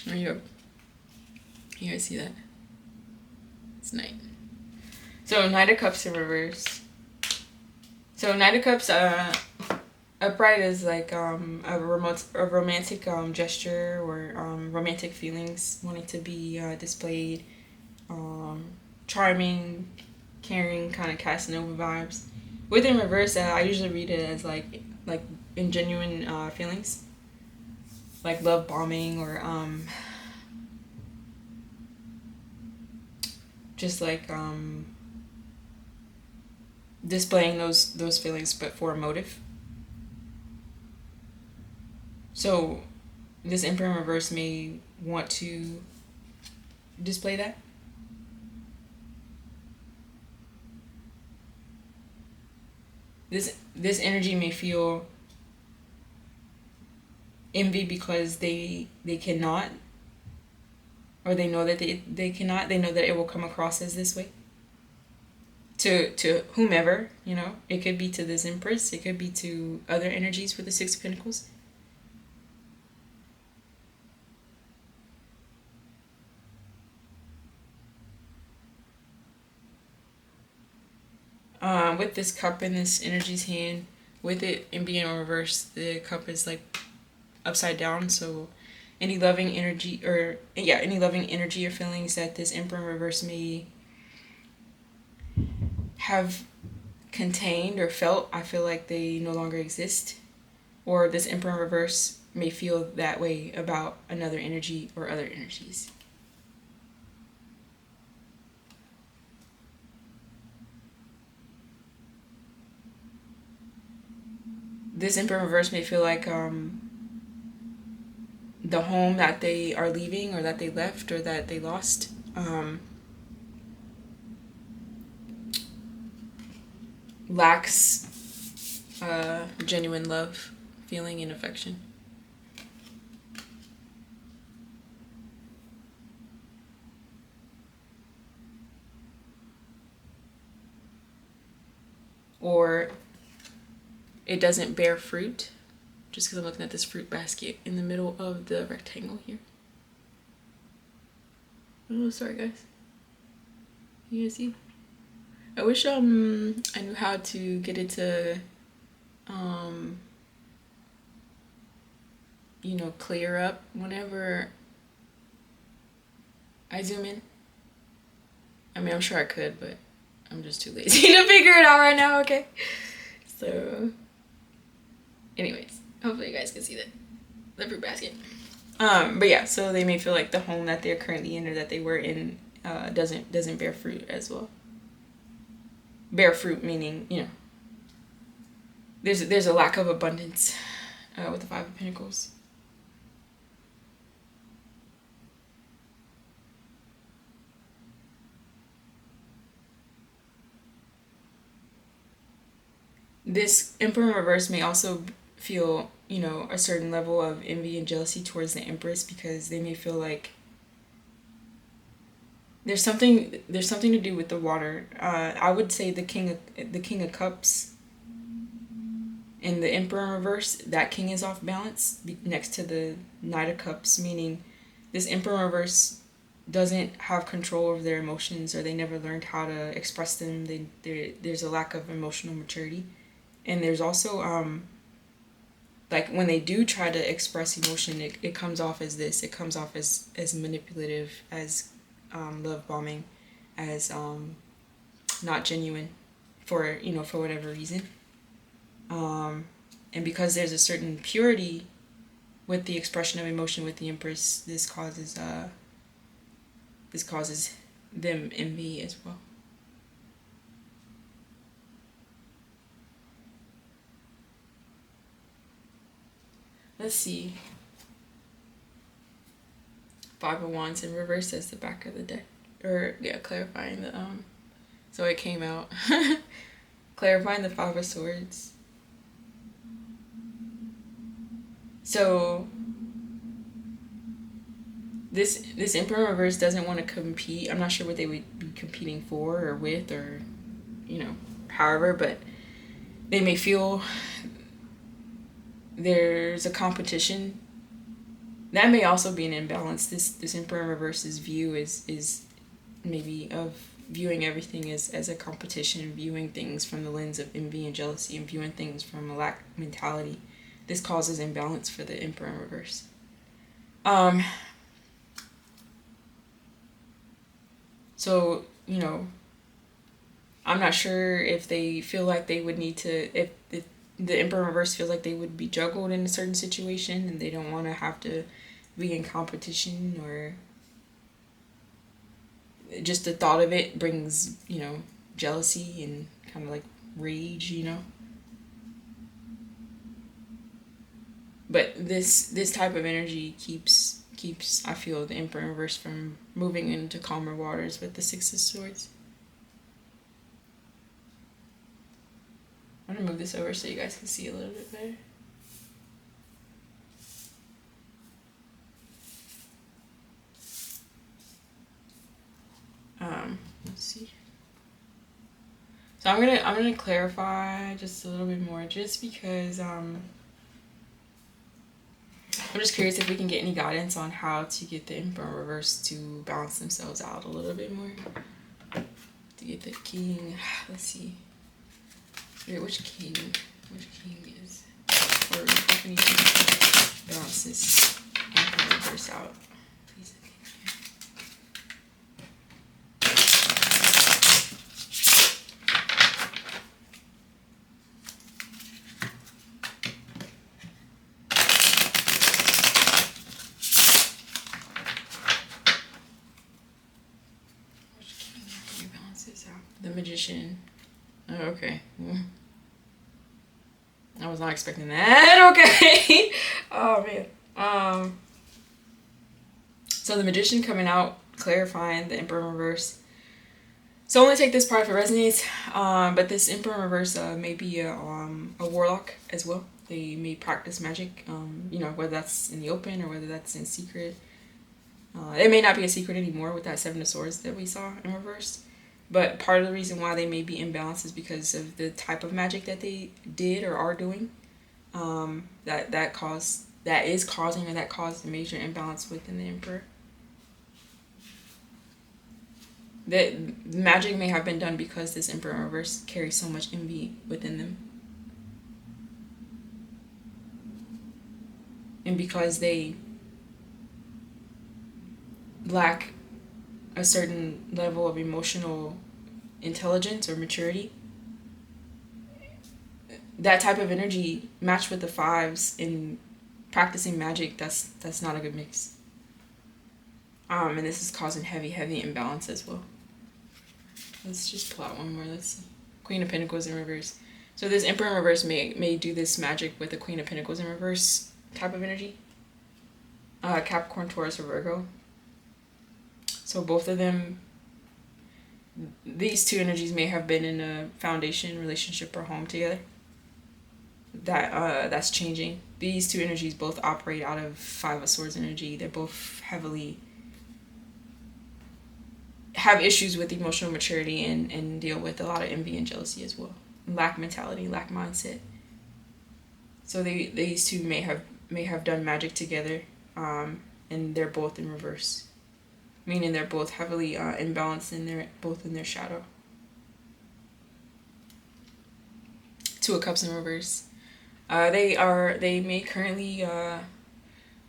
There you go. You guys see that? It's Knight. So Knight of Cups in reverse. So Knight of Cups, upright is like a romantic gesture, or romantic feelings wanting to be displayed. Charming, caring, kind of Casanova vibes. Within reverse, I usually read it as like ingenuine feelings, like love bombing, or just like displaying those feelings, but for a motive. So this Emperor in reverse may want to display that. This energy may feel envy because they cannot, or they know that they cannot. They know that it will come across as this way to whomever. It could be to this Empress, it could be to other energies with the Six of Pentacles. With this cup in this energy's hand, with it and being in reverse, the cup is like upside down. So any loving energy or feelings that this Emperor in reverse may have contained or felt, I feel like they no longer exist. Or this Emperor in reverse may feel that way about another energy or other energies. This Emperor in reverse may feel like the home that they are leaving, or that they left, or that they lost, lacks genuine love, feeling, and affection. Or it doesn't bear fruit, just because I'm looking at this fruit basket in the middle of the rectangle here. Oh, sorry guys. You guys see? I wish I knew how to get it to clear up whenever I zoom in. I mean, I'm sure I could, but I'm just too lazy to figure it out right now, okay? So anyways, hopefully you guys can see the fruit basket. But yeah, so they may feel like the home that they're currently in, or that they were in, doesn't bear fruit as well. Bear fruit meaning, there's a lack of abundance with the Five of Pentacles. This Emperor in reverse may also feel, a certain level of envy and jealousy towards the Empress, because they may feel like there's something to do with the water. I would say the King of Cups In the Emperor in reverse, that king is off balance next to the Knight of Cups, meaning this Emperor in reverse doesn't have control over their emotions, or they never learned how to express them. There's a lack of emotional maturity. And there's also like when they do try to express emotion, it comes off as this. It comes off as manipulative, as love bombing, as not genuine for for whatever reason. And because there's a certain purity with the expression of emotion with the Empress, this causes them envy as well. Let's see. Five of Wands in reverse as the back of the deck. Or yeah, clarifying the so it came out. Clarifying the Five of Swords. So this Emperor reverse doesn't want to compete. I'm not sure what they would be competing for or with, or however, but they may feel there's a competition. That may also be an imbalance. This Emperor reverse's view is maybe of viewing everything as a competition, viewing things from the lens of envy and jealousy, and viewing things from a lack mentality. This causes imbalance for the Emperor in reverse. So, I'm not sure if they feel like they would need to, if the Emperor in reverse feels like they would be juggled in a certain situation and they don't want to have to be in competition, or just the thought of it brings, jealousy and kind of like rage, But this type of energy keeps I feel the Emperor in reverse from moving into calmer waters with the Six of Swords. I'm gonna move this over so you guys can see a little bit better. Let's see. So I'm gonna clarify just a little bit more, just because I'm just curious if we can get any guidance on how to get the Emperor in reverse to balance themselves out a little bit more. To get the King, let's see. Wait, which king is, or if we need to balance this Emperor in reverse out. Please. The Magician. Oh, okay. I was not expecting that. Okay. Oh man. So the Magician coming out, clarifying the Emperor in reverse. So only take this part if it resonates. But this Emperor in reverse may be a warlock as well. They may practice magic. Whether that's in the open or whether that's in secret. It may not be a secret anymore with that Seven of Swords that we saw in reverse. But part of the reason why they may be imbalanced is because of the type of magic that they did or are doing. That caused a major imbalance within the Emperor. That magic may have been done because this Emperor in reverse carries so much envy within them. And because they lack a certain level of emotional intelligence or maturity, that type of energy matched with the fives in practicing magic, that's not a good mix. And this is causing heavy imbalance as well. Let's just pull out one more. Let's see. Queen of Pentacles in reverse. So this Emperor in reverse may do this magic with the Queen of Pentacles in reverse type of energy. Capricorn, Taurus, or Virgo. So both of them, these two energies may have been in a foundation, relationship, or home together. That's changing. These two energies both operate out of Five of Swords energy. They're both heavily have issues with emotional maturity and deal with a lot of envy and jealousy as well. Lack mentality, lack mindset. So these two may have done magic together, and they're both in reverse, meaning they're both heavily imbalanced and they're both in their shadow. Two of Cups in reverse. They may currently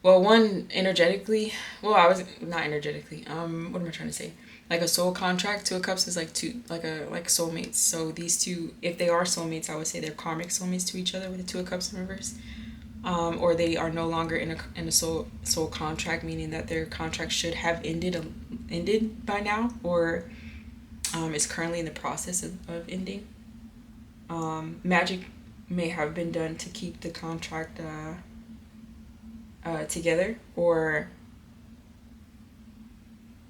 well, one energetically, well, I was not energetically. What am I trying to say? Like a soul contract. Two of Cups is like two, like soulmates. So these two, if they are soulmates, I would say they're karmic soulmates to each other with the Two of Cups in reverse. Or they are no longer in a soul contract, meaning that their contract should have ended by now, or is currently in the process of ending. Magic may have been done to keep the contract together, or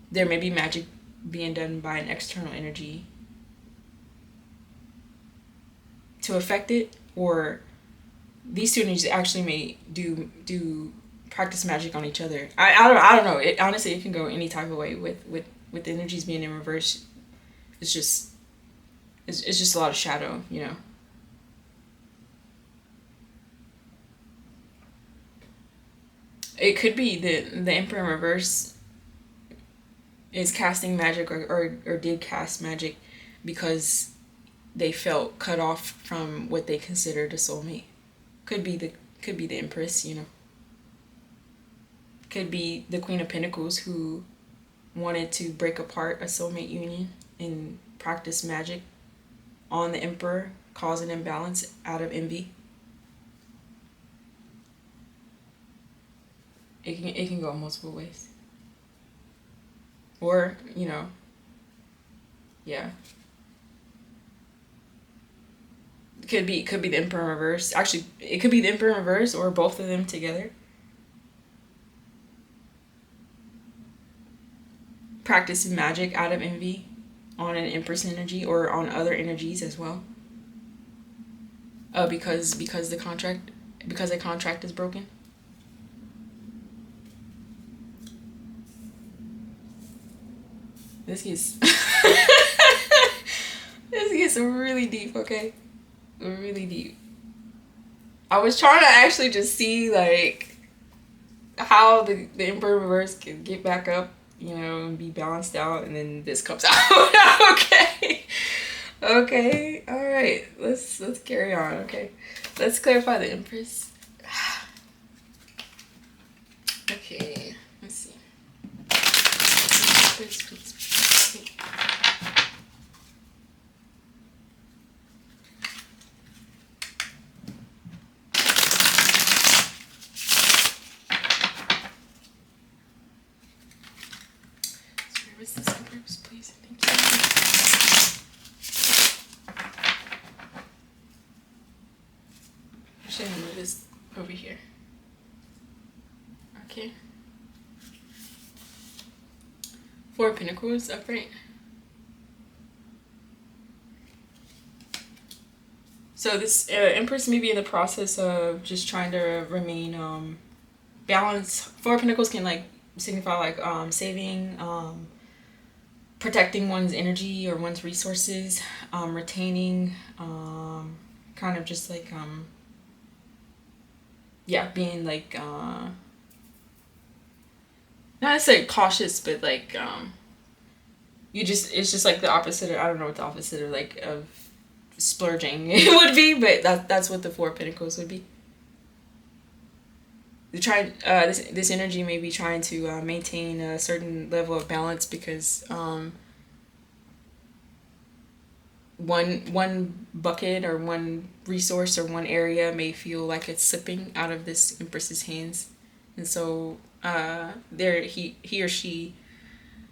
there may be magic being done by an external energy to affect it, or these two energies actually may do practice magic on each other. I don't know. It honestly, it can go any type of way with the energies being in reverse. It's just a lot of shadow, you know. It could be the Emperor in reverse is casting magic, or did cast magic because they felt cut off from what they considered a soulmate. Could be the Empress, you know. Could be the Queen of Pentacles, who wanted to break apart a soulmate union and practice magic on the Emperor, cause an imbalance out of envy. It can go multiple ways. Or, you know, yeah. Could be the Emperor in reverse. Actually, it could be the Emperor in reverse or both of them together. Practicing magic out of envy on an Empress energy or on other energies as well. Because the contract is broken. This gets this gets really deep, okay? Really deep. I was trying to actually just see like how the Emperor reverse can get back up, you know, and be balanced out, and then this comes out. Okay. Okay. All right. Let's carry on. Okay. Let's clarify the Empress. Okay. Let's see. Please. Where's this Empress, please? Thank you. Actually, I'm gonna move this over here. Okay. Four of Pentacles upright. So this Empress may be in the process of just trying to remain balanced. Four of Pentacles can like signify like saving, protecting one's energy or one's resources, retaining, kind of just like yeah, being like not necessarily cautious, but like it's just like the opposite. I don't know what the opposite of like of splurging it would be, but that's what the Four of Pentacles would be. This energy may be trying to maintain a certain level of balance because one bucket or one resource or one area may feel like it's slipping out of this Empress's hands, and so he or she,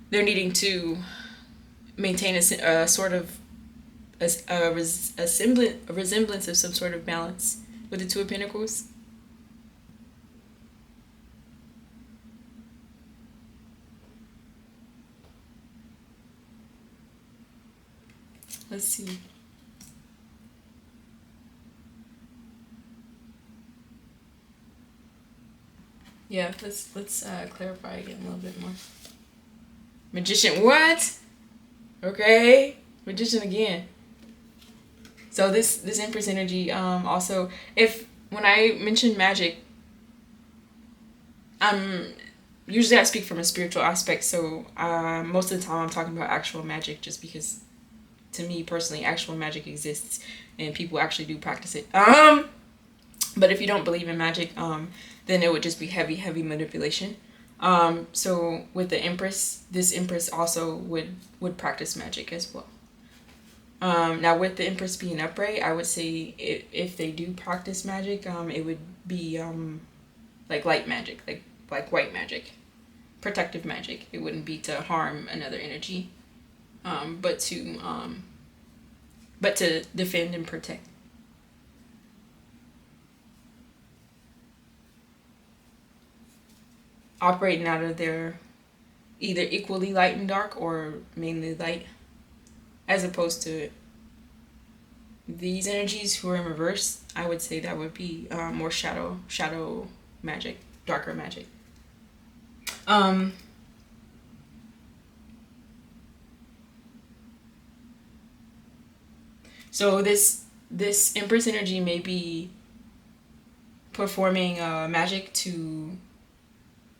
they're needing to maintain a sort of a resemblance of some sort of balance with the Two of Pentacles. Let's see. Yeah, let's clarify again a little bit more. Magician, what? Okay, Magician again. So this Empress energy, also, if when I mention magic, I'm usually I speak from a spiritual aspect. So most of the time I'm talking about actual magic, just because to me personally, actual magic exists and people actually do practice it. But if you don't believe in magic, then it would just be heavy, heavy manipulation. So with the Empress, this Empress also would practice magic as well. Now with the Empress being upright, I would say if they do practice magic, it would be like light magic, like white magic, protective magic. It wouldn't be to harm another energy, but to defend and protect. Operating out of their either equally light and dark or mainly light, as opposed to these energies who are in reverse. I would say that would be more shadow magic, darker magic. Um, so this Empress energy may be performing magic to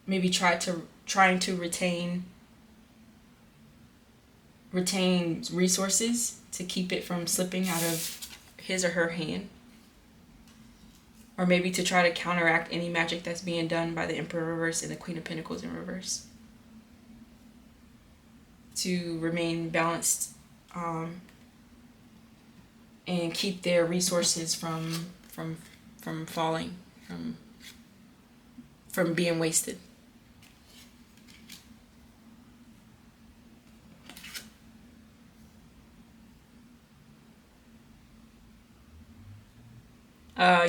maybe trying to retain resources to keep it from slipping out of his or her hand, or maybe to try to counteract any magic that's being done by the Emperor reverse and the Queen of Pentacles in reverse, to remain balanced, and keep their resources from falling, from being wasted.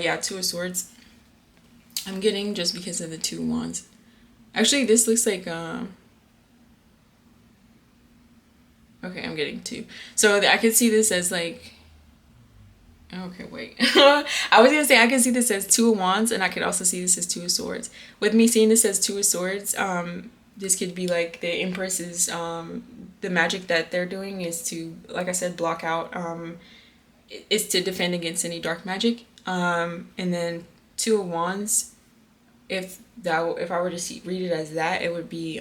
Yeah, Two of Swords. I'm getting just because of the two wands. Actually, this looks like okay, I'm getting two. So I could see this as like. Okay, wait. I was gonna say I can see this as Two of Wands, and I could also see this as Two of Swords. With me seeing this as Two of Swords, this could be like the Empress's the magic that they're doing is to, like I said, block out is to defend against any dark magic. And then Two of Wands, if I were to read it as that, it would be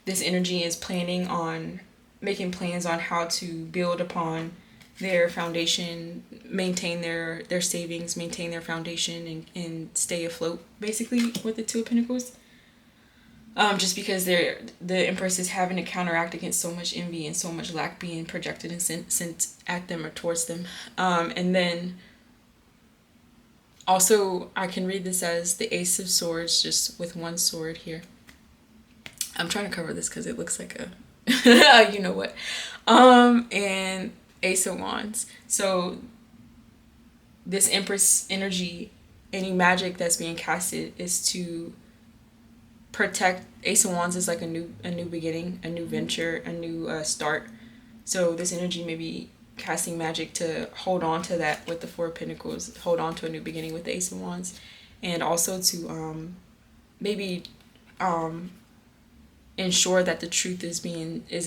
this energy is planning on making plans on how to build upon their foundation, maintain their savings, maintain their foundation, and stay afloat, basically, with the Two of Pentacles. Just because the Empress is having to counteract against so much envy and so much lack being projected and sent at them or towards them. And then also, I can read this as the Ace of Swords, just with one sword here. I'm trying to cover this because it looks like a, you know what. And Ace of Wands. So this Empress energy, any magic that's being casted is to protect. Ace of Wands is like a new beginning, a new venture, a new start. So this energy may be casting magic to hold on to that with the Four of Pentacles, hold on to a new beginning with the Ace of Wands, and also to maybe ensure that the truth is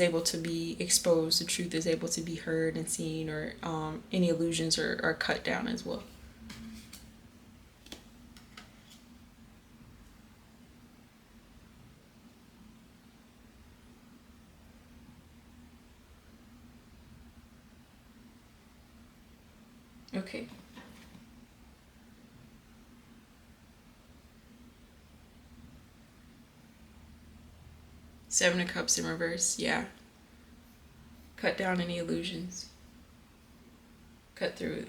able to be exposed, the truth is able to be heard and seen, or any illusions are cut down as well. Okay. Seven of Cups in reverse, yeah. Cut down any illusions. Cut through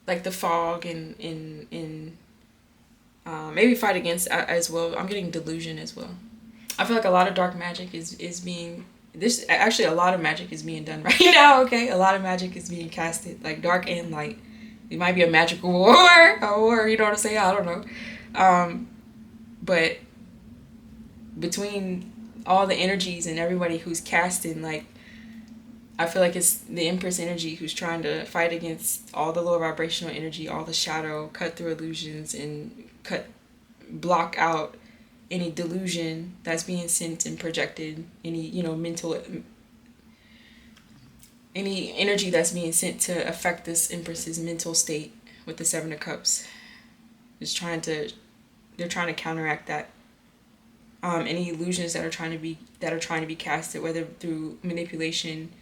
like the fog and maybe fight against as well. I'm getting delusion as well. I feel like a lot of dark magic is being this actually a lot of magic is being done right now. Okay, a lot of magic is being casted, like dark and light. It might be a magical war, a war. You know what I'm saying? I don't know. But between all the energies and everybody who's casting, like, I feel like it's the Empress energy who's trying to fight against all the lower vibrational energy, all the shadow, cut through illusions, and block out any delusion that's being sent and projected, any mental any energy that's being sent to affect this Empress's mental state with the Seven of Cups. They're trying to counteract that. Any illusions that are trying to be casted, whether through manipulation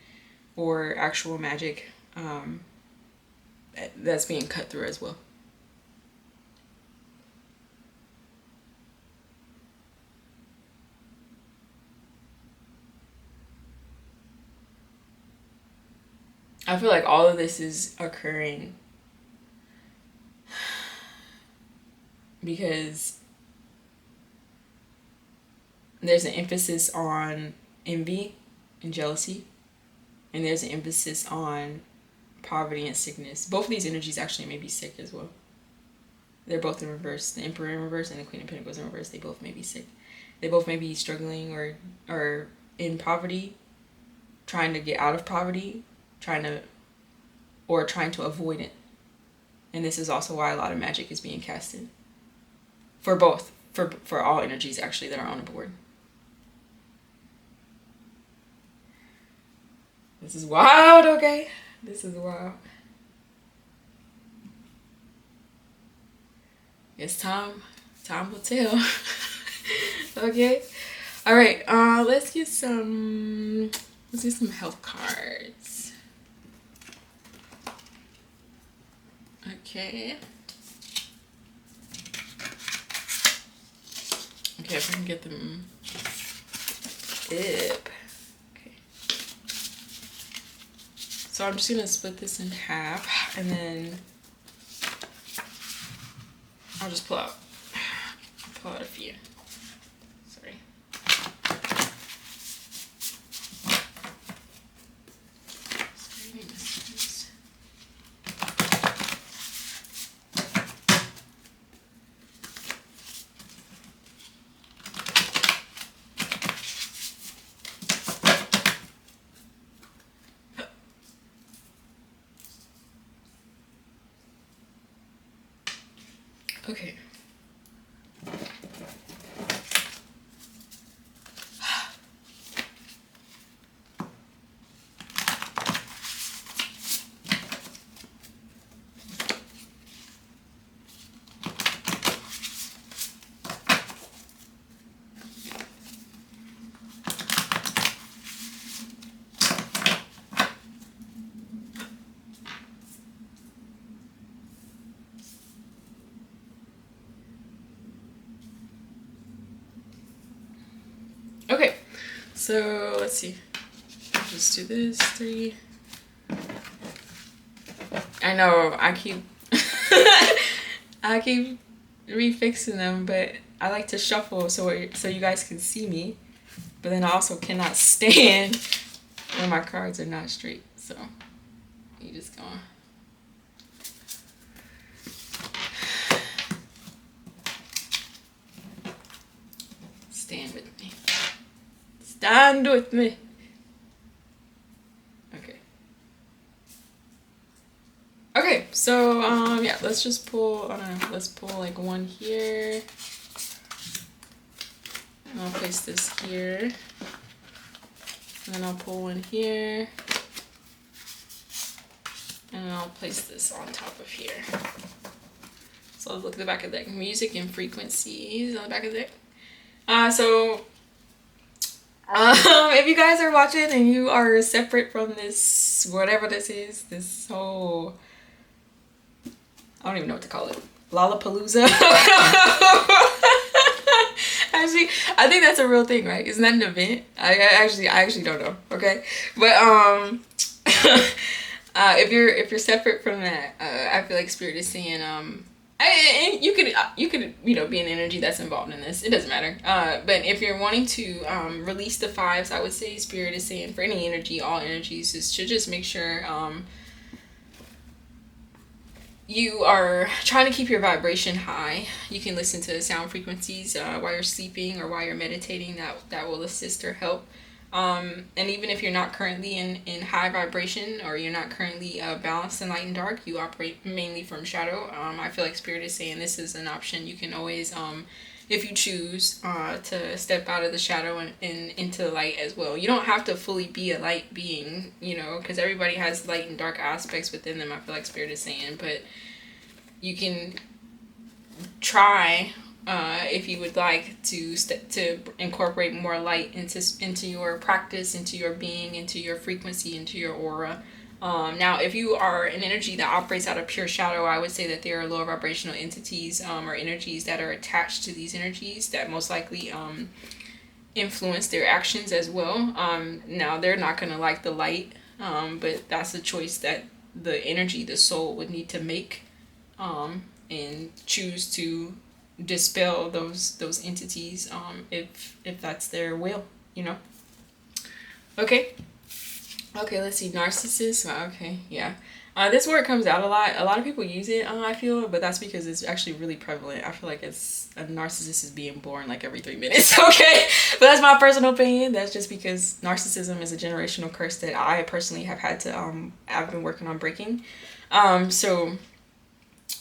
or actual magic, that's being cut through as well. I feel like all of this is occurring because there's an emphasis on envy and jealousy, and there's an emphasis on poverty and sickness. Both of these energies actually may be sick as well. They're both in reverse. The Emperor in reverse and the Queen of Pentacles in reverse. They both may be sick. They both may be struggling or in poverty, trying to get out of poverty, trying to avoid it. And this is also why a lot of magic is being casted. For both. For all energies actually that are on the board. This is wild, okay? This is wild. It's time will tell. Okay? Alright, let's get some health cards. Okay. Okay, if I can get them up. Okay. So I'm just gonna split this in half, and then I'll just pull out a few. Sorry. Okay. Okay, so let's see. Just do this, 3. I know I keep I keep refixing them, but I like to shuffle so you guys can see me. But then I also cannot stand when my cards are not straight. So you just gonna stand with me. Stand with me. Okay. Okay, so yeah, let's just pull, I don't know, let's pull like one here. And I'll place this here. And then I'll pull one here. And then I'll place this on top of here. So let's look at the back of the deck. Music and frequencies on the back of the deck. If you guys are watching and you are separate from this, whatever this is, this whole, I don't even know what to call it, Lollapalooza. Actually, I think that's a real thing, right? Isn't that an event? I actually don't know. Okay, but if you're separate from that, I feel like Spirit is saying you could be an energy that's involved in this. It doesn't matter. But if you're wanting to release the 5s, I would say Spirit is saying for any energy, all energies, is to just make sure you are trying to keep your vibration high. You can listen to sound frequencies while you're sleeping or while you're meditating. That will assist or help. And even if you're not currently in high vibration, or you're not currently balanced in light and dark, you operate mainly from shadow. I feel like Spirit is saying this is an option. You can always if you choose to step out of the shadow and into the light as well. You don't have to fully be a light being, you know, because everybody has light and dark aspects within them, I feel like Spirit is saying, but you can try if you would like to incorporate more light into your practice, into your being, into your frequency, into your aura. Now, if you are an energy that operates out of pure shadow, I would say that there are lower vibrational entities or energies that are attached to these energies that most likely influence their actions as well. Now, they're not going to like the light, but that's a choice that the energy, the soul, would need to make and choose to dispel those entities if that's their will, you know. Okay. Okay, let's see. Narcissist. Okay, yeah. This word comes out a lot. A lot of people use it, I feel, but that's because it's actually really prevalent. I feel like it's a narcissist is being born like every 3 minutes. Okay, but that's my personal opinion. That's just because narcissism is a generational curse that I personally have had to I've been working on breaking. So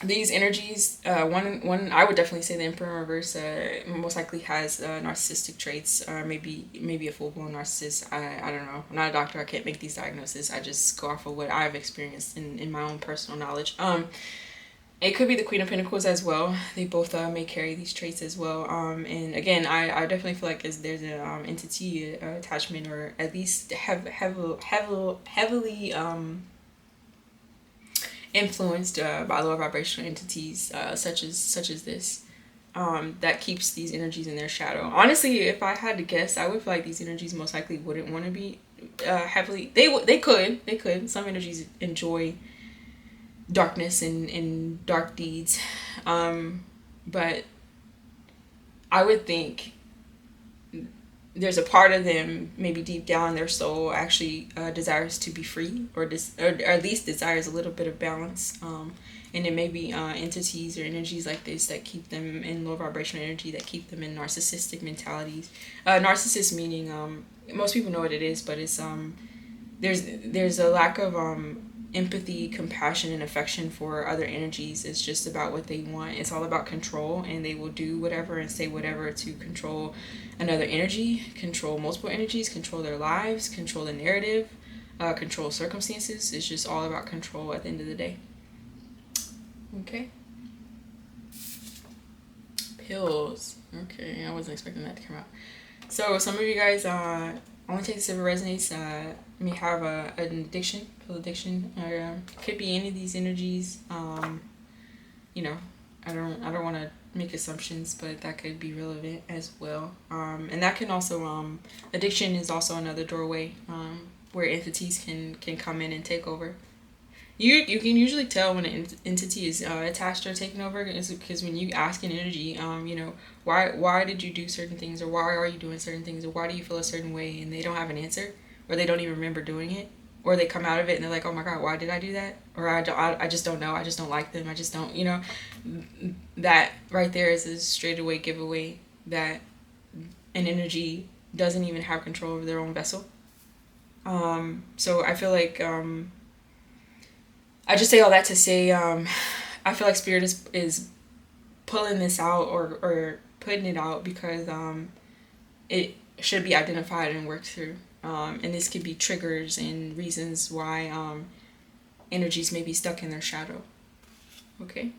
these energies, one I would definitely say the Emperor in reverse most likely has narcissistic traits, maybe a full blown narcissist. I don't know. I'm not a doctor. I can't make these diagnoses. I just go off of what I've experienced in my own personal knowledge. It could be the Queen of Pentacles as well. They both may carry these traits as well. And again, I definitely feel like there's an entity attachment, or at least heavily influenced by lower vibrational entities such as this, that keeps these energies in their shadow. Honestly, if I had to guess, I would feel like these energies most likely wouldn't want to be heavily. They could. Some energies enjoy darkness and dark deeds, but I would think there's a part of them, maybe deep down their soul, actually desires to be free, or at least desires a little bit of balance. And it may be entities or energies like this that keep them in low vibrational energy, that keep them in narcissistic mentalities. Narcissist meaning, most people know what it is, but it's there's a lack of empathy, compassion, and affection for other energies. It's just about what they want. It's all about control, and they will do whatever and say whatever to control another energy, control multiple energies, control their lives, control the narrative, control circumstances. It's just all about control at the end of the day. Okay. Pills. Okay, I wasn't expecting that to come out. So some of you guys only take this if it resonates. May have an addiction, pill addiction, or could be any of these energies. You know, I don't want to make assumptions, but that could be relevant as well. And that can also addiction is also another doorway where entities can come in and take over. You can usually tell when an entity is attached or taken over, because when you ask an energy, you know, why did you do certain things, or why are you doing certain things, or why do you feel a certain way, and they don't have an answer, or they don't even remember doing it, or they come out of it and they're like, oh my god, why did I do that, or I just don't know, I just don't like them, I just don't, you know, that right there is a straightaway giveaway that an energy doesn't even have control over their own vessel. So I feel like I just say all that to say, I feel like Spirit is pulling this out, or putting it out, because it should be identified and worked through. And this could be triggers and reasons why energies may be stuck in their shadow. Okay.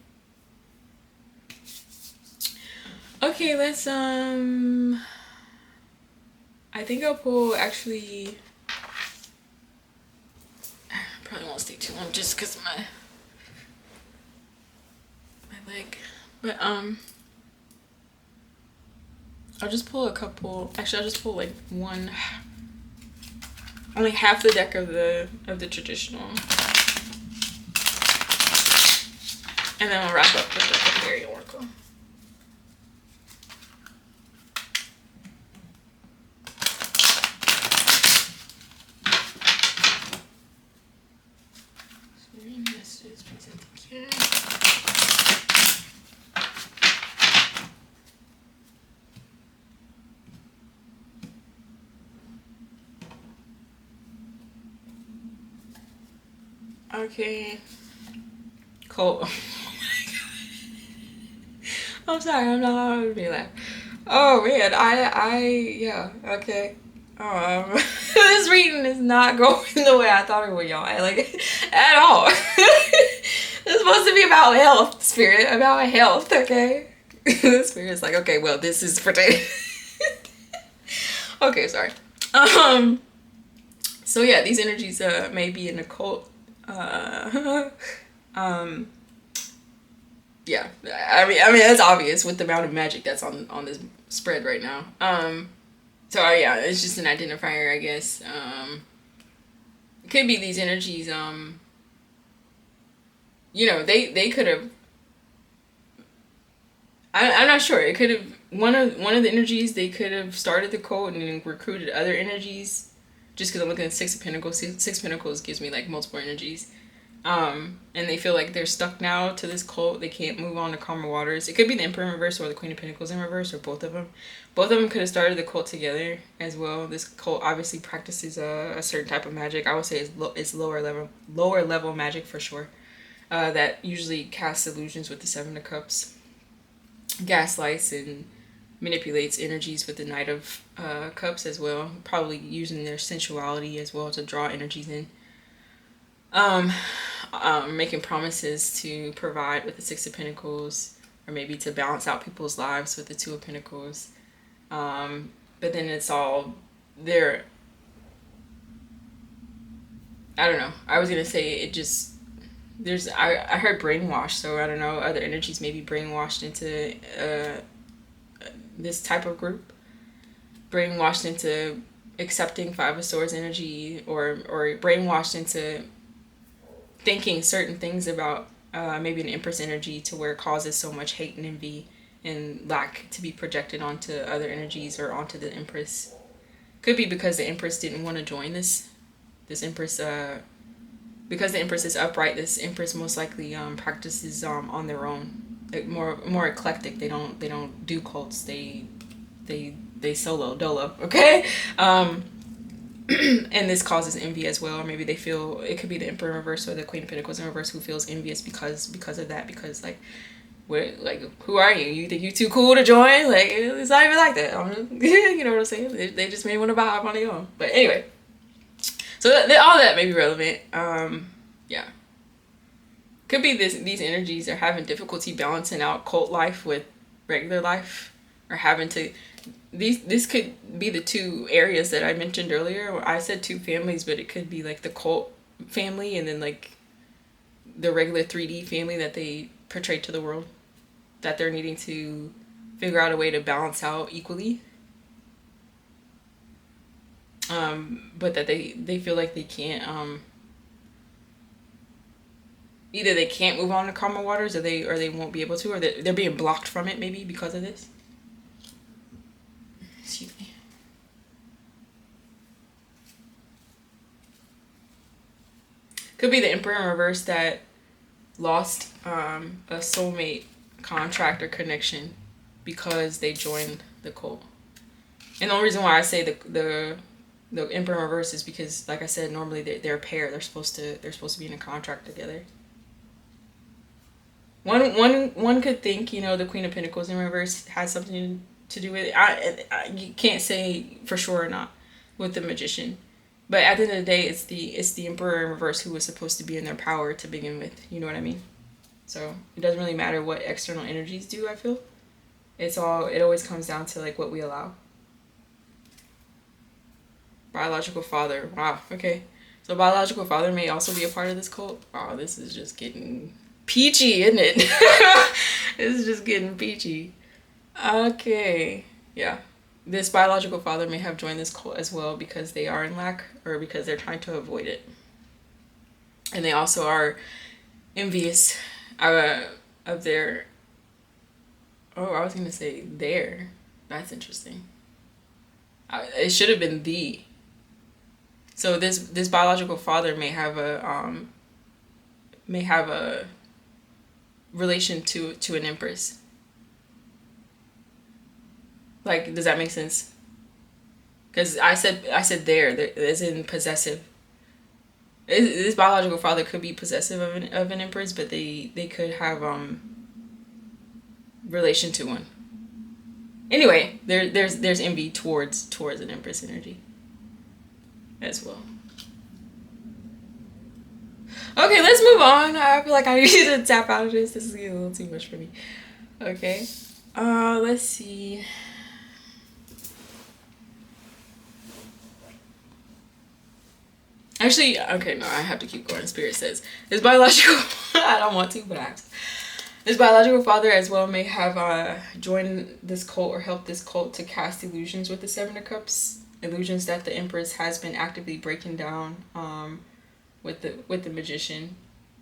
Okay, let's I think I'll pull, actually, probably won't stay too long just because my leg, but I'll just pull a couple. Actually, I'll just pull like one, only half the deck of the traditional, and then I'll wrap up with the fairy oracle. Okay. Cool. I'm sorry, I'm not allowed to be laugh. Oh man, yeah, okay. This reading is not going the way I thought it would, y'all. Like, at all. It's supposed to be about health, spirit, about health, okay? The spirit's like, okay, well, this is pertaining. Okay, sorry. So yeah, these energies may be in a cult. Um, yeah, I mean that's obvious with the amount of magic that's on this spread right now. So yeah, it's just an identifier, I guess. It could be these energies. They could have. I'm not sure. It could have one of the energies. They could have started the cult and then recruited other energies. Just because I'm looking at Six of Pentacles. Six of Pentacles gives me like multiple energies. And they feel like they're stuck now to this cult. They can't move on to calmer waters. It could be the Emperor in reverse or the Queen of Pentacles in reverse, or both of them. Both of them could have started the cult together as well. This cult obviously practices a certain type of magic. I would say it's lower level magic for sure. That usually casts illusions with the Seven of Cups, gaslights and manipulates energies with the Knight of Cups as well. Probably using their sensuality as well to draw energies in. Making promises to provide with the Six of Pentacles, or maybe to balance out people's lives with the Two of Pentacles. But then it's all there. I don't know. I was gonna say it just I heard brainwash, so I don't know, other energies may be brainwashed into this type of group, brainwashed into accepting Five of Swords energy, or brainwashed into thinking certain things about maybe an Empress energy, to where it causes so much hate and envy and lack to be projected onto other energies or onto the Empress. Could be because the Empress didn't want to join this Empress. Because the Empress is upright, this Empress most likely practices on their own, like more eclectic. They don't do cults. They solo dolo. Okay. And this causes envy as well. Or maybe they feel, it could be the Emperor in reverse or the Queen of Pentacles in reverse, who feels envious because of that. Because like, who are you? You think you too cool to join? Like, it's not even like that. You know what I'm saying? They just may want to vibe on their own. But anyway, so all that may be relevant. Yeah. Could be these energies are having difficulty balancing out cult life with regular life, or having to. This could be the two areas that I mentioned earlier, where I said two families, but it could be like the cult family and then like the regular 3D family that they portray to the world, that they're needing to figure out a way to balance out equally. But that they feel like they can't, either they can't move on to calmer waters, or they won't be able to, or they're being blocked from it maybe because of this. Excuse me. Could be the Emperor in reverse that lost a soulmate contract or connection because they joined the cult. And the only reason why I say the Emperor in reverse is because, like I said, normally they're a pair. They're supposed to be in a contract together. One could think, the Queen of Pentacles in reverse has something to do with it. You can't say for sure or not with the Magician, but at the end of the day, it's the Emperor in reverse who was supposed to be in their power to begin with. You know what I mean? So it doesn't really matter what external energies do. I feel it always comes down to like what we allow. Biological father. Wow. Okay. So biological father may also be a part of this cult. Wow, this is just getting peachy, isn't it? This is just getting peachy. Okay. Yeah. This biological father may have joined this cult as well because they are in lack, or because they're trying to avoid it. And they also are envious of their... Oh, I was going to say their. That's interesting. It should have been the. So this biological father may have a relation to an Empress. Like, does that make sense? Because I said there as in possessive. This biological father could be possessive of an Empress, but they could have relation to one. Anyway, there's envy towards an Empress energy as well. Okay, let's move on. I feel like I need to tap out of this. This is getting a little too much for me. Okay. Let's see. Actually, okay, no, I have to keep going. Spirit says his biological. I don't want to, but I have to. His biological father as well may have joined this cult or helped this cult to cast illusions with the Seven of Cups. Illusions that the Empress has been actively breaking down with the Magician,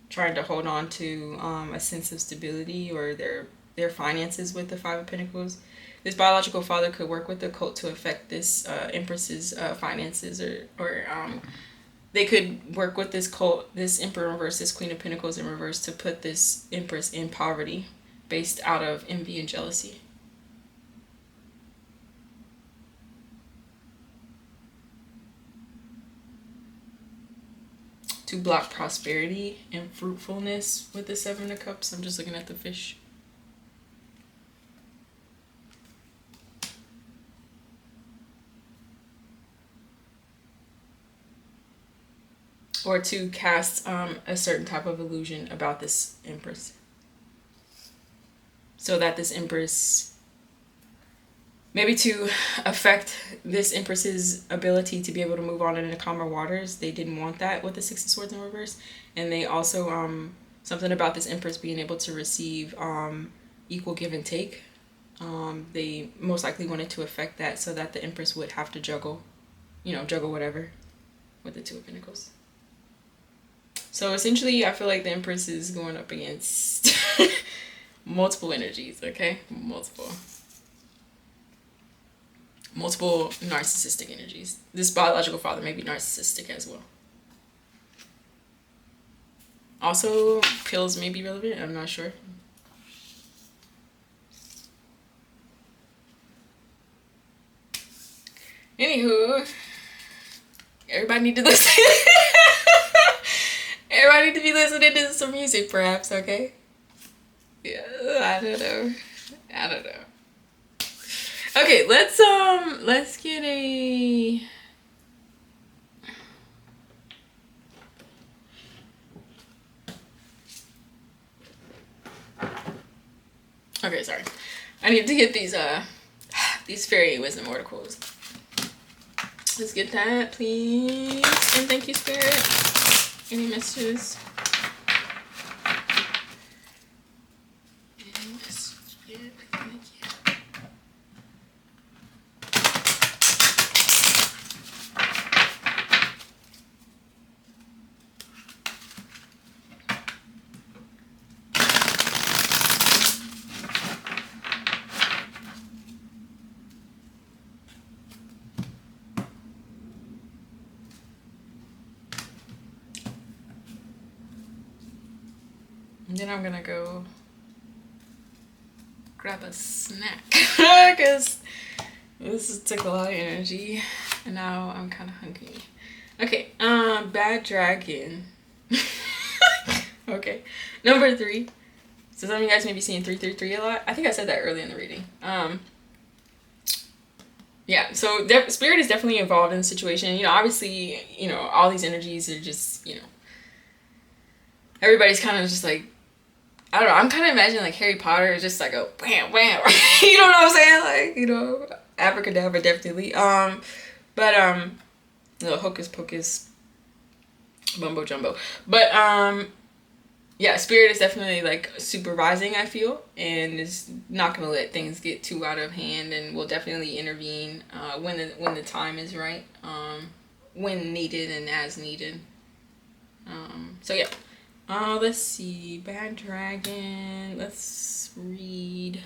trying to hold on to a sense of stability or their finances with the Five of Pentacles. This biological father could work with the cult to affect this Empress's finances or they could work with this cult, this Emperor in reverse, this Queen of Pentacles in reverse, to put this Empress in poverty based out of envy and jealousy. To block prosperity and fruitfulness with the Seven of Cups. I'm just looking at the fish. Or to cast a certain type of illusion about this Empress. So that this Empress, maybe to affect this Empress's ability to be able to move on into calmer waters. They didn't want that with the Six of Swords in reverse. And they also, something about this Empress being able to receive equal give and take. They most likely wanted to affect that so that the Empress would have to juggle whatever with the Two of Pentacles. So essentially, I feel like the Empress is going up against multiple energies, okay? Multiple narcissistic energies. This biological father may be narcissistic as well. Also, pills may be relevant. I'm not sure. Anywho, everybody need to listen. Everybody need to be listening to some music, perhaps, okay? Yeah, I don't know. Okay, let's get a... Okay, sorry. I need to get these fairy wisdom oracles. Let's get that, please. And thank you, Spirit. Any messages? Any messages? Thank you. And then I'm gonna go grab a snack because this took a lot of energy and now I'm kind of hungry. Okay, Bad Dragon. Okay, number 3. So some of you guys may be seeing 333 a lot. I think I said that early in the reading. Yeah, so Spirit is definitely involved in the situation. Obviously, all these energies are just, everybody's kind of just like, I don't know, I'm kind of imagining like Harry Potter is just like a wham, wham, you know what I'm saying? Like, abracadabra definitely. Little hocus pocus, mumbo jumbo. But, yeah, Spirit is definitely like supervising, I feel, and is not going to let things get too out of hand and will definitely intervene when the time is right, when needed and as needed. So yeah. Let's see. Bad Dragon. Let's read.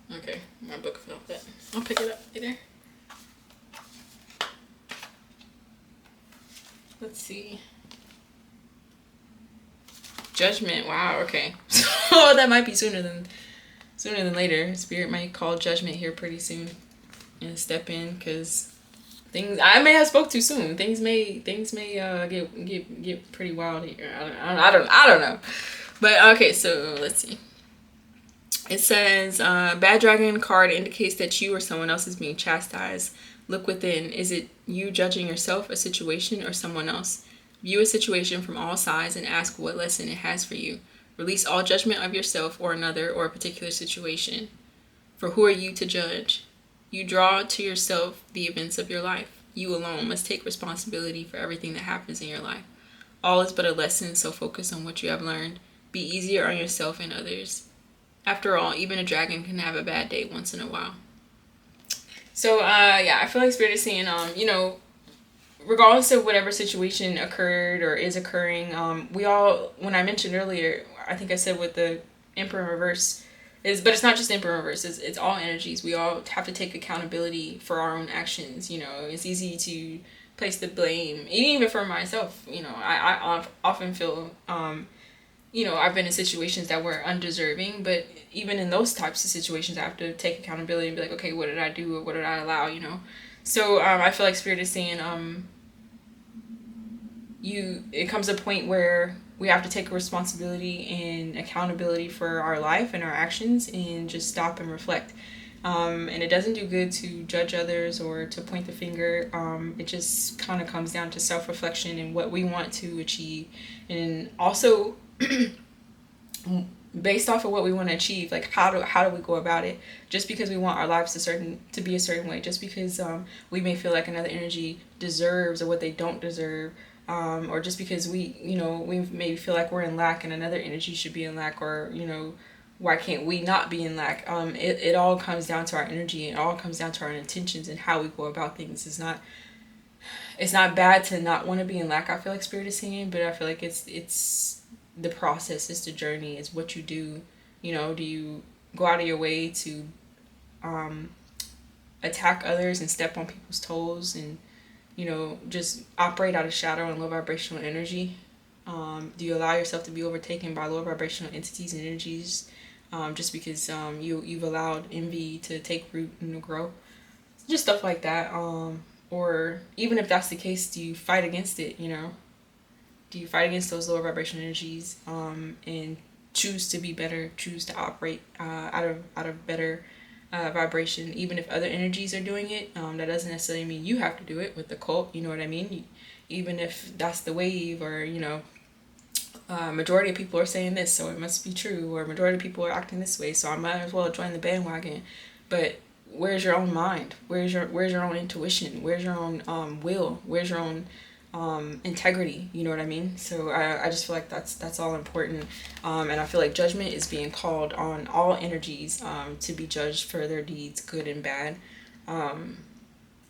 Okay, my book fell, but I'll pick it up later. Let's see. Judgment. Wow, okay. So that might be sooner than later. Spirit might call judgment here pretty soon and step in, because things I may have spoke too soon. Things may get pretty wild here. I don't know. But okay, so let's see. It says, bad dragon card indicates that you or someone else is being chastised. Look within. Is it you judging yourself, a situation, or someone else? View a situation from all sides and ask what lesson it has for you. Release all judgment of yourself or another or a particular situation. For who are you to judge? You draw to yourself the events of your life. You alone must take responsibility for everything that happens in your life. All is but a lesson, so focus on what you have learned. Be easier on yourself and others. After all, even a dragon can have a bad day once in a while. So, yeah, I feel like Spirit is saying, regardless of whatever situation occurred or is occurring, we all, when I mentioned earlier, I think I said with the Emperor in reverse, but it's not just Emperor in reverse, it's all energies. We all have to take accountability for our own actions. It's easy to place the blame, even for myself. I often feel, I've been in situations that were undeserving, but even in those types of situations, I have to take accountability and be like, okay, what did I do or what did I allow, So I feel like Spirit is saying, it comes a point where we have to take responsibility and accountability for our life and our actions and just stop and reflect. And it doesn't do good to judge others or to point the finger. It just kind of comes down to self-reflection and what we want to achieve. And also, based off of what we want to achieve, like how do we go about it? Just because we want our lives to be a certain way, just because we may feel like another energy deserves or what they don't deserve, or just because we maybe feel like we're in lack and another energy should be in lack, or why can't we not be in lack? It all comes down to our energy. It all comes down to our intentions and how we go about things. It's not bad to not want to be in lack, I feel like Spirit is saying, but I feel like it's the process, it's the journey, it's what you do. Do you go out of your way to attack others and step on people's toes and just operate out of shadow and low vibrational energy? Do you allow yourself to be overtaken by low vibrational entities and energies, just because you've allowed envy to take root and grow? Just stuff like that. Or even if that's the case, do you fight against it? Do you fight against those lower vibrational energies, and choose to be better, choose to operate out of better vibration, even if other energies are doing it? That doesn't necessarily mean you have to do it with the cult, you know what I mean? Even if that's the wave, or majority of people are saying this, so it must be true, or majority of people are acting this way, so I might as well join the bandwagon. But where's your own mind? Where's your own intuition? Where's your own will? Where's your own integrity? You know what I mean? So I just feel like that's all important, and I feel like judgment is being called on all energies to be judged for their deeds, good and bad,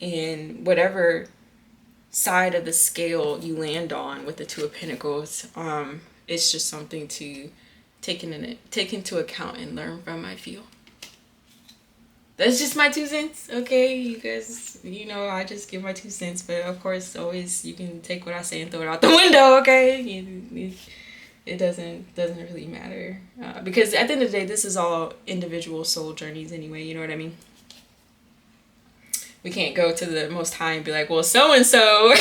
and whatever side of the scale you land on with the Two of Pentacles, it's just something to take into account and learn from, I feel. That's just my 2 cents, okay? You guys, I just give my 2 cents, but of course, always you can take what I say and throw it out the window, okay? It doesn't really matter, because at the end of the day, this is all individual soul journeys anyway, you know what I mean? We can't go to the Most High and be like, well, so-and-so,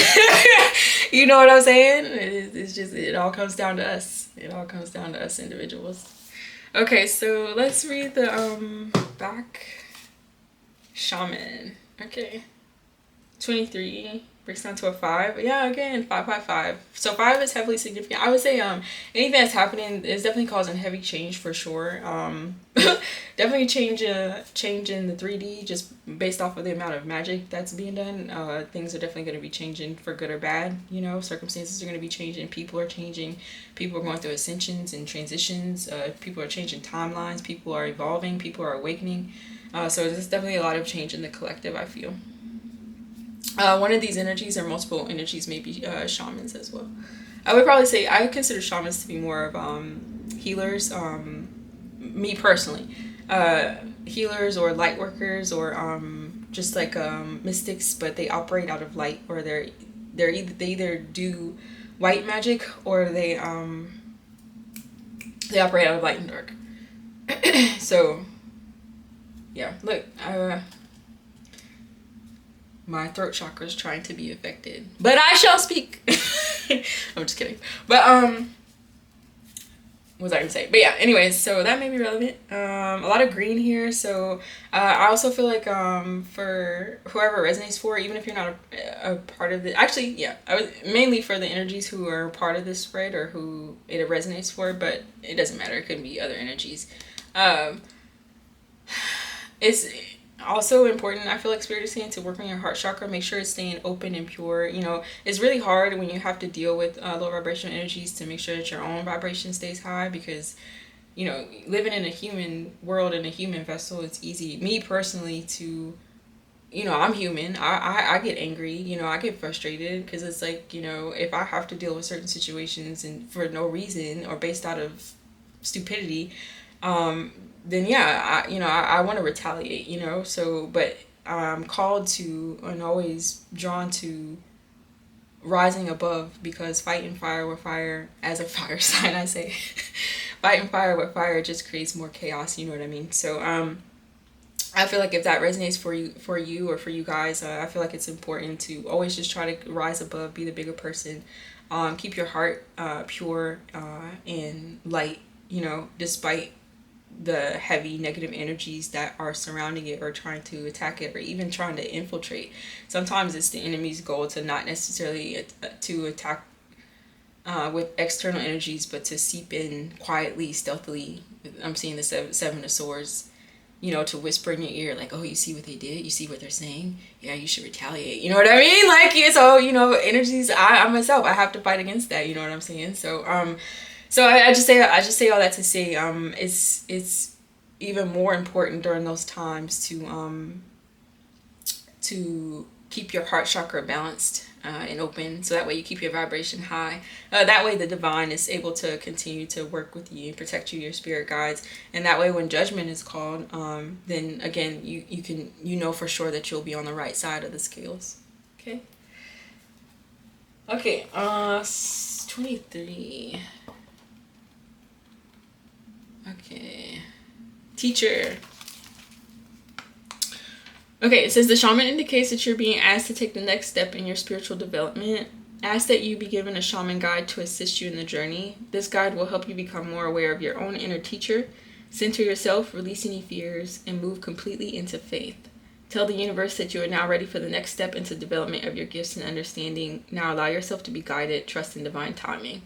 you know what I'm saying? It's just, it all comes down to us. It all comes down to us individuals. Okay, so let's read the back. Shaman. Okay. 23 breaks down to a 5. Yeah, again, 555. So 5 is heavily significant. I would say anything that's happening is definitely causing heavy change for sure. Definitely change in the 3D just based off of the amount of magic that's being done. Things are definitely going to be changing for good or bad. Circumstances are going to be changing. People are changing. People are going through ascensions and transitions. People are changing timelines. People are evolving. People are awakening. So there's definitely a lot of change in the collective, I feel. One of these energies, or multiple energies, may be shamans as well. I would probably say I consider shamans to be more of healers, me personally. Healers or light workers, or just like mystics, but they operate out of light, or they either do white magic, or they operate out of light and dark. So yeah, look, my throat chakra is trying to be affected, but I shall speak. I'm just kidding. But what was I gonna say? But yeah, anyways, so that may be relevant. A lot of green here, so I also feel like for whoever it resonates for, even if you're not a part of the, actually, yeah, I was mainly for the energies who are part of this spread or who it resonates for, but it doesn't matter. It could be other energies. Um, it's also important, I feel like Spirit is saying, to work on your heart chakra. Make sure it's staying open and pure. You know, it's really hard when you have to deal with low vibrational energies to make sure that your own vibration stays high, because you know, living in a human world, in a human vessel, it's easy, me personally, to, you know, I'm human. I get angry, you know, I get frustrated, because it's like, you know, if I have to deal with certain situations and for no reason or based out of stupidity, um, then yeah, I want to retaliate, you know. So, but I'm called to and always drawn to rising above, because fighting fire with fire, as a fire sign, I say, fighting fire with fire just creates more chaos. You know what I mean? So, I feel like if that resonates for you or for you guys, I feel like it's important to always just try to rise above, be the bigger person, keep your heart pure and light. You know, despite the heavy negative energies that are surrounding it or trying to attack it or even trying to infiltrate. Sometimes it's the enemy's goal to not necessarily to attack with external energies, but to seep in quietly, stealthily. I'm seeing the seven of swords, you know, to whisper in your ear, like, oh, you see what they did? You see what they're saying? Yeah, you should retaliate. You know what I mean? Like, yeah, so, you know, energies, I myself, I have to fight against that. You know what I'm saying? So, so I just say all that to say, it's even more important during those times to keep your heart chakra balanced and open, so that way you keep your vibration high. That way the divine is able to continue to work with you and protect you, your spirit guides, and that way when judgment is called, then again you can, you know for sure that you'll be on the right side of the scales. Okay. Okay. 23. Okay. Teacher. Okay, it says the shaman indicates that you're being asked to take the next step in your spiritual development. Ask that you be given a shaman guide to assist you in the journey. This guide will help you become more aware of your own inner teacher, center yourself, release any fears, and move completely into faith. Tell the universe that you are now ready for the next step into development of your gifts and understanding. Now allow yourself to be guided, trust in divine timing.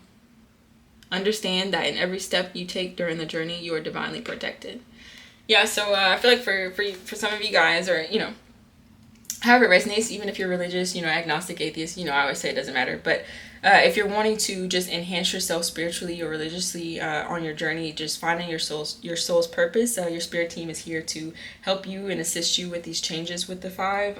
Understand that in every step you take during the journey, you are divinely protected. Yeah, so I feel like for some of you guys, or, you know, however it resonates, even if you're religious, you know, agnostic, atheist, you know, I always say it doesn't matter. But if you're wanting to just enhance yourself spiritually or religiously on your journey, just finding your soul's purpose, your spirit team is here to help you and assist you with these changes with the five.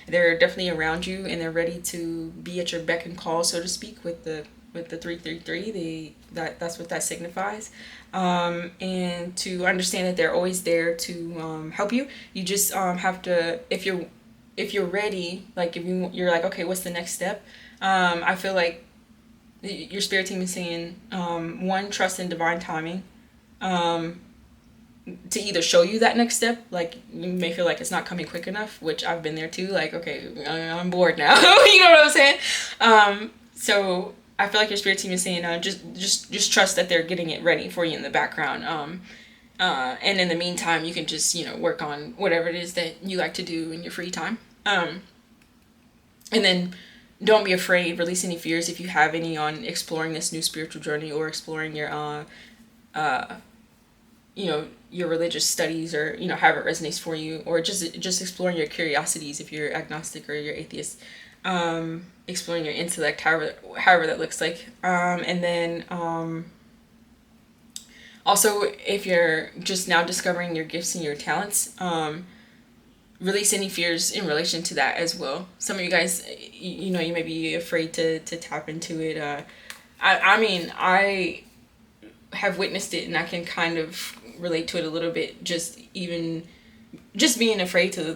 They're definitely around you, and they're ready to be at your beck and call, so to speak, with the 333. That's what that signifies. And to understand that they're always there to help you. You just have to, if you're ready, like if you're like, okay, what's the next step? I feel like your spirit team is saying, one, trust in divine timing, to either show you that next step. Like, you may feel like it's not coming quick enough, which I've been there too. Like, okay, I'm bored now. You know what I'm saying? So I feel like your spirit team is saying, just trust that they're getting it ready for you in the background. And in the meantime, you can just, you know, work on whatever it is that you like to do in your free time. And then don't be afraid, release any fears if you have any on exploring this new spiritual journey, or exploring your, you know, your religious studies, or, you know, however it resonates for you, or just exploring your curiosities if you're agnostic or you're atheist. Exploring your intellect, however that looks like. And then also, if you're just now discovering your gifts and your talents, release any fears in relation to that as well. Some of you guys, you know, you may be afraid to tap into it. I mean, I have witnessed it, and I can kind of relate to it a little bit. Just being afraid to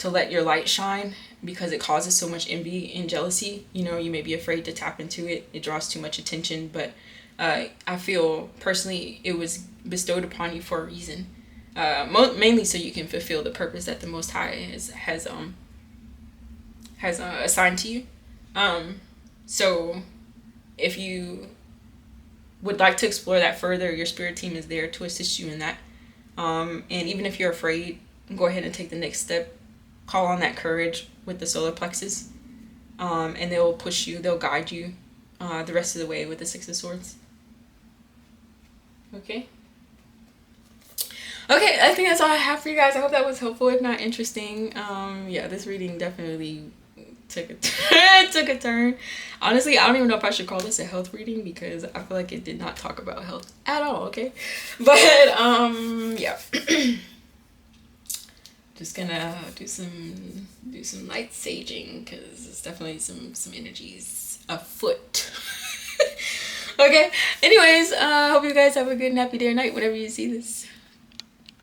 let your light shine, because it causes so much envy and jealousy. You know, you may be afraid to tap into it. It draws too much attention, but I feel personally it was bestowed upon you for a reason. Mainly so you can fulfill the purpose that the Most High has assigned to you. So if you would like to explore that further, your spirit team is there to assist you in that. And even if you're afraid, go ahead and take the next step. Call on that courage with the solar plexus. And they'll push you, they'll guide you the rest of the way with the Six of Swords. Okay. Okay, I think that's all I have for you guys. I hope that was helpful, if not interesting. Yeah, this reading definitely took a turn. Honestly, I don't even know if I should call this a health reading, because I feel like it did not talk about health at all, okay? But yeah. Just gonna do some light saging, because it's definitely some energies afoot. Okay, anyways, hope you guys have a good nappy day or night whenever you see this.